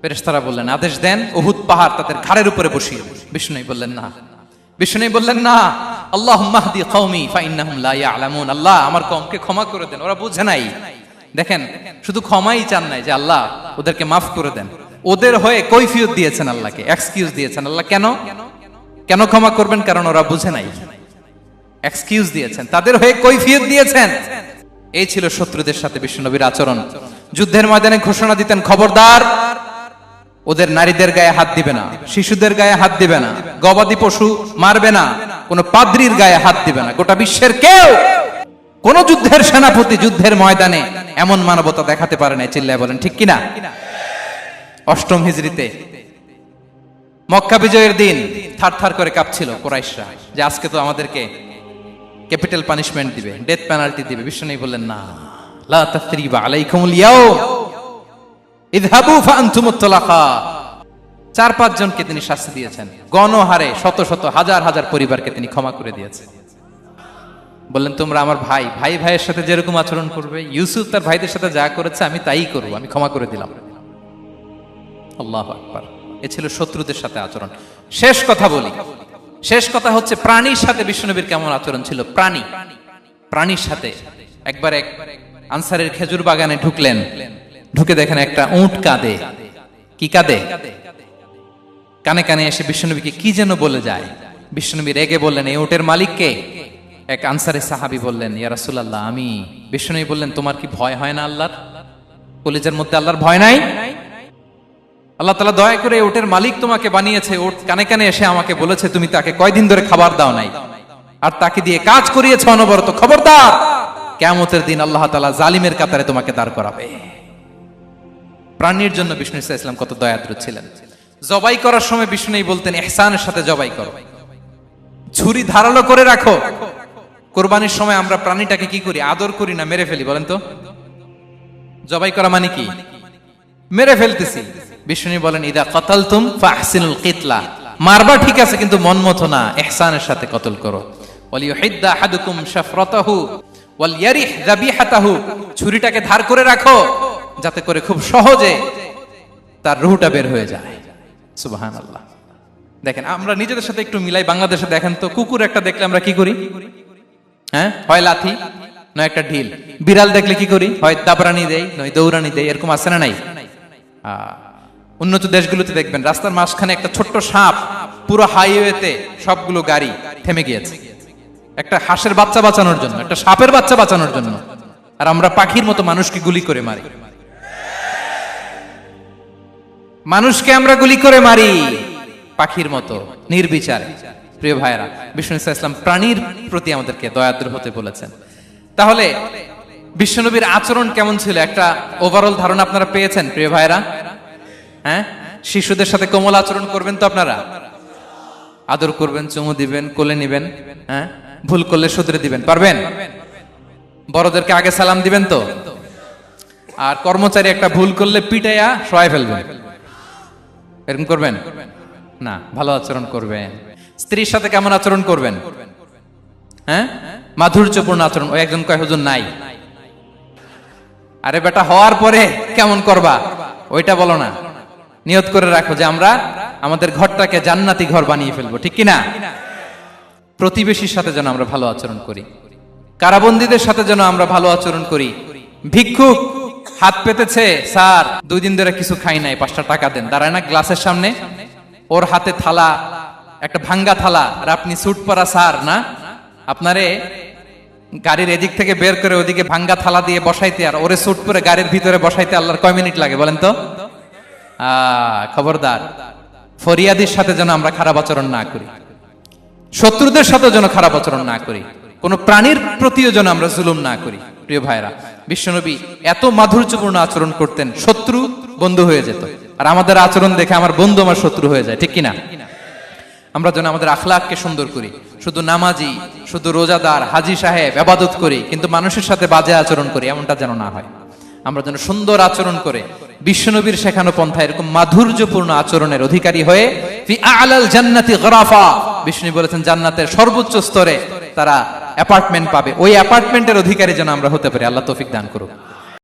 ফেরেশতারা বললেন, আদেশ দেন উহুদ পাহাড় তাদের ঘাড়ের উপরে বসিয়ে দেন। বিষ্ণু বললেন, না। বিষ্ণু বললেন, না, আল্লাহুম্মা হদি কওমি ফাইন্নাহুম লা ইয়ালামুন। আল্লাহ আমার কওমকে ক্ষমা করে দেন, ওরা বুঝে নাই। দেখেন, শুধু ক্ষমাই চান নাই যে আল্লাহ ওদেরকে মাফ করে দেন, ওদের হয়ে কৈফিয়ত দিয়েছেন আল্লাহকে, এক্সকিউজ দিয়েছেন। আল্লাহ কেন কেন ক্ষমা করবেন? কারণ ওরা বুঝে নাই। এক্সকিউজ দিয়েছেন, তাদের হয়ে কৈফিয়ত দিয়েছেন। এই ছিল শত্রুদের সাথে বিশ্বনবীর আচরণ। যুদ্ধের ময়দানে ঘোষণা দিতেন, খবরদার, ওদের নারীদের গায়ে হাত দিবে না, শিশুদের গায়ে হাত দিবে না, গবাদি পশু মারবে না, কোন পাদ্রীর গায়ে হাত দিবে না। গোটা বিশ্বের কেউ, কোন যুদ্ধের সেনাপতি যুদ্ধের ময়দানে এমন মানবতা দেখাতে পারে না। চিল্লায় বলেন ঠিক কিনা? অষ্টম হিজরিতে মক্কা বিজয়ের দিন থারথার করে কাঁপছিল কুরাইশরা যে আজকে তো আমাদেরকে ক্যাপিটাল পানিশমেন্ট দিবে, ডেথ পেনাল্টি দিবে। বিশ্বনবী বললেন, না, লা তাসরিবা আলাইকুমুল ইয়াউম ইযহাবু ফাআনতুমুত তালাকা। 4-5 জনকে তিনি শাস্তি দিয়েছেন, গণহারে শত শত হাজার হাজার পরিবারকে তিনি ক্ষমা করে দিয়েছেন। বললেন, তোমরা আমার ভাই, ভাই ভাইয়ের সাথে যেরকম আচরণ করবে, ইউসুফ তার ভাইদের সাথে যা করেছে আমি তাই করব, আমি ক্ষমা করে দিলাম। আল্লাহু আকবার। এ ছিল শত্রুদের সাথে আচরণ। শেষ কথা বলি, শেষ কথা হচ্ছে প্রাণীর সাথে বিশ্বনবীর কেমন আচরণ ছিল। প্রাণীর সাথে একবার এক আনসারের খেজুর বাগানে ঢুকলেন, ঢুকে দেখেন একটা উট কাঁদে। কি কাঁদে? কানে কানে এসে বিশ্বনবীকে কি যেন বলে যায়। বিশ্বনবী রেগে বললেন, এই উটের মালিক কে? এক আনসারী সাহাবী বললেন, ইয়া রাসূলুল্লাহ, আমি। বিশ্বনবী বললেন, তোমার কি ভয় হয় না আল্লাহর? কলিজার মধ্যে আল্লাহর ভয় নাই? আল্লাহ তাআলা দয়া করে উটের মালিক তোমাকে বানিয়েছে, উট কানে কানে এসে আমাকে বলেছে তুমি তাকে কয়দিন ধরে খাবার দাও নাই, আর তাকে দিয়ে কাজ করিয়েছে অনবরত। খবরদার, কিয়ামতের দিন আল্লাহ তাআলা জালিমের কাতারে তোমাকে দাঁড় করাবে। প্রাণীর জন্য বিষ্ণু ইসা ইসলাম কত দয়াদ্র ছিলেন। জবাই করার সময় বিষ্ণু বলতেন, ইহসানের সাথে জবাই করো, ছুরি ধারালো করে রাখো। কোরবানির সময় আমরা প্রাণীটাকে কি করি? আদর করি না, মেরে ফেলি। বলেন তো, জবাই করা মানে কি? মেরে ফেলতেছি। বিষ্ণু বলেন, ইদা কাতালতুম ফাহসিনুল কিতলা, মারবা ঠিক আছে, কিন্তু মন মতো না, ইহসানের সাথে কতল করো। ওয়ালিয়ুহিদ্দা আহাদুকুম শাফরাতাহু ওয়ালইয়ারিহ যাবিহাতাহু, ছুরিটাকে ধার করে রাখো যাতে করে খুব সহজে তার রূহটা বের হয়ে যায়। সুবহানাল্লাহ। দেখেন, আমরা নিজেদের সাথে একটু মিলাই। বাংলাদেশে দেখেন তো, কুকুর একটা দেখলে আমরা কি করি? হ্যাঁ, হয় লাথি নয় একটা ঢিল। বিড়াল দেখলে কি করি? হয় দাবরানি দেই নয় দৌড়ানি দেই। এরকম আছে না নাই? উন্নত দেশগুলোতে দেখবেন রাস্তার মাঝখানে একটা ছোট্ট সাপ, পুরো হাইওয়েতে সবগুলো গাড়ি থেমে গিয়েছে একটা হাঁসের বাচ্চা বাঁচানোর জন্য, একটা সাপের বাচ্চা বাঁচানোর জন্য। আর আমরা পাখির মতো মানুষকে গুলি করে মারি। মানুষকে আমরা গুলি করে মারি পাখির মতো নির্বিচারে। প্রিয় ভাইরা, বিষ্ণু ইসলাম প্রাণীর প্রতি আমাদেরকে দয়াদ্র হতে বলেছেন। তাহলে বিশ্বনবীর আচরণ কেমন ছিল একটা ওভারঅল ধারণা আপনারা পেয়েছেন প্রিয় ভাইরা? হ্যাঁ, শিশুদের সাথে কোমল আচরণ করবেন তো আপনারা? আদর করবেন, চুমু দিবেন, কোলে নিবেন। হ্যাঁ, ভুল করলে শুধরে দিবেন, পারবেন? বড়দেরকে আগে সালাম দিবেন তো? আর কর্মচারী একটা ভুল করলে পিটাইয়া শোয়ায় ফেলবেন, এরকম করবেন না? ভালো আচরণ করবেন। স্ত্রীর সাথে কেমন আচরণ করবেন? হ্যাঁ, মাধুর্যপূর্ণ আচরণ। ওই একজন কয়, হুজুর নাই। আরে বেটা, হওয়ার পরে কেমন করবা ওইটা বলো না। নিয়ত করে রাখো যে আমরা আমাদের ঘরটাকে জান্নাতি ঘর বানিয়ে ফেলবো, ঠিক কিনা? প্রতিবেশীর সাথে যেন আমরা ভালো আচরণ করি, কারাবন্দীদের সাথে যেন আমরা ভালো আচরণ করি। ভিক্ষুক হাত পেতেছে, স্যার 2 দিন ধরে কিছু খাই নাই, 5টা টাকা দেন। দাঁড়ায় না গ্লাসের সামনে, ওর হাতে থালা, একটা ভাঙ্গা থালা, আর আপনি স্যুট পরা স্যার না, আপনারে গাড়ির এদিক থেকে বের করে ওদিকে ভাঙ্গা থালা দিয়ে বসাইতে, আর ওরে স্যুট পরে গাড়ির ভিতরে বসাইতে আল্লাহর কয় মিনিট লাগে বলেন তো? খবরদার, ফরিয়াদির সাথে যেন আমরা খারাপ আচরণ না করি, শত্রুদের সাথে যেন খারাপ আচরণ না করি, কোন প্রাণীর প্রতিও যেন আমরা জুলুম না করি। প্রিয় ভাইরা, বিশ্বনবী এত মাধুর্যপূর্ণ আচরণ করতেন, শত্রু বন্ধু হয়ে যেত। আর আমাদের আচরণ দেখে আমার বন্ধু আমার শত্রু হয়ে যায়, ঠিক কিনা? আমরা যেন আমাদের আখলাককে সুন্দর করি। শুধু নামাজি, শুধু রোজাদার, হাজি সাহেব ইবাদত করি, কিন্তু মানুষের সাথে বাজে আচরণ করি, এমনটা যেন না হয়। আমরা যেন সুন্দর আচরণ করে বিশ্বনবীর শেখানো পন্থা এরকম মাধুর্যপূর্ণ আচরণের অধিকারী হয়ে ফি আ'লাল জান্নাতি গরাফা, বিষ্ণু বলেছেন জান্নাতের সর্বোচ্চ স্তরে তারা অ্যাপার্টমেন্ট পাবে। ওই অ্যাপার্টমেন্টের অধিকারী যেন আমরা হতে পারি। আল্লাহ তৌফিক দান করুক।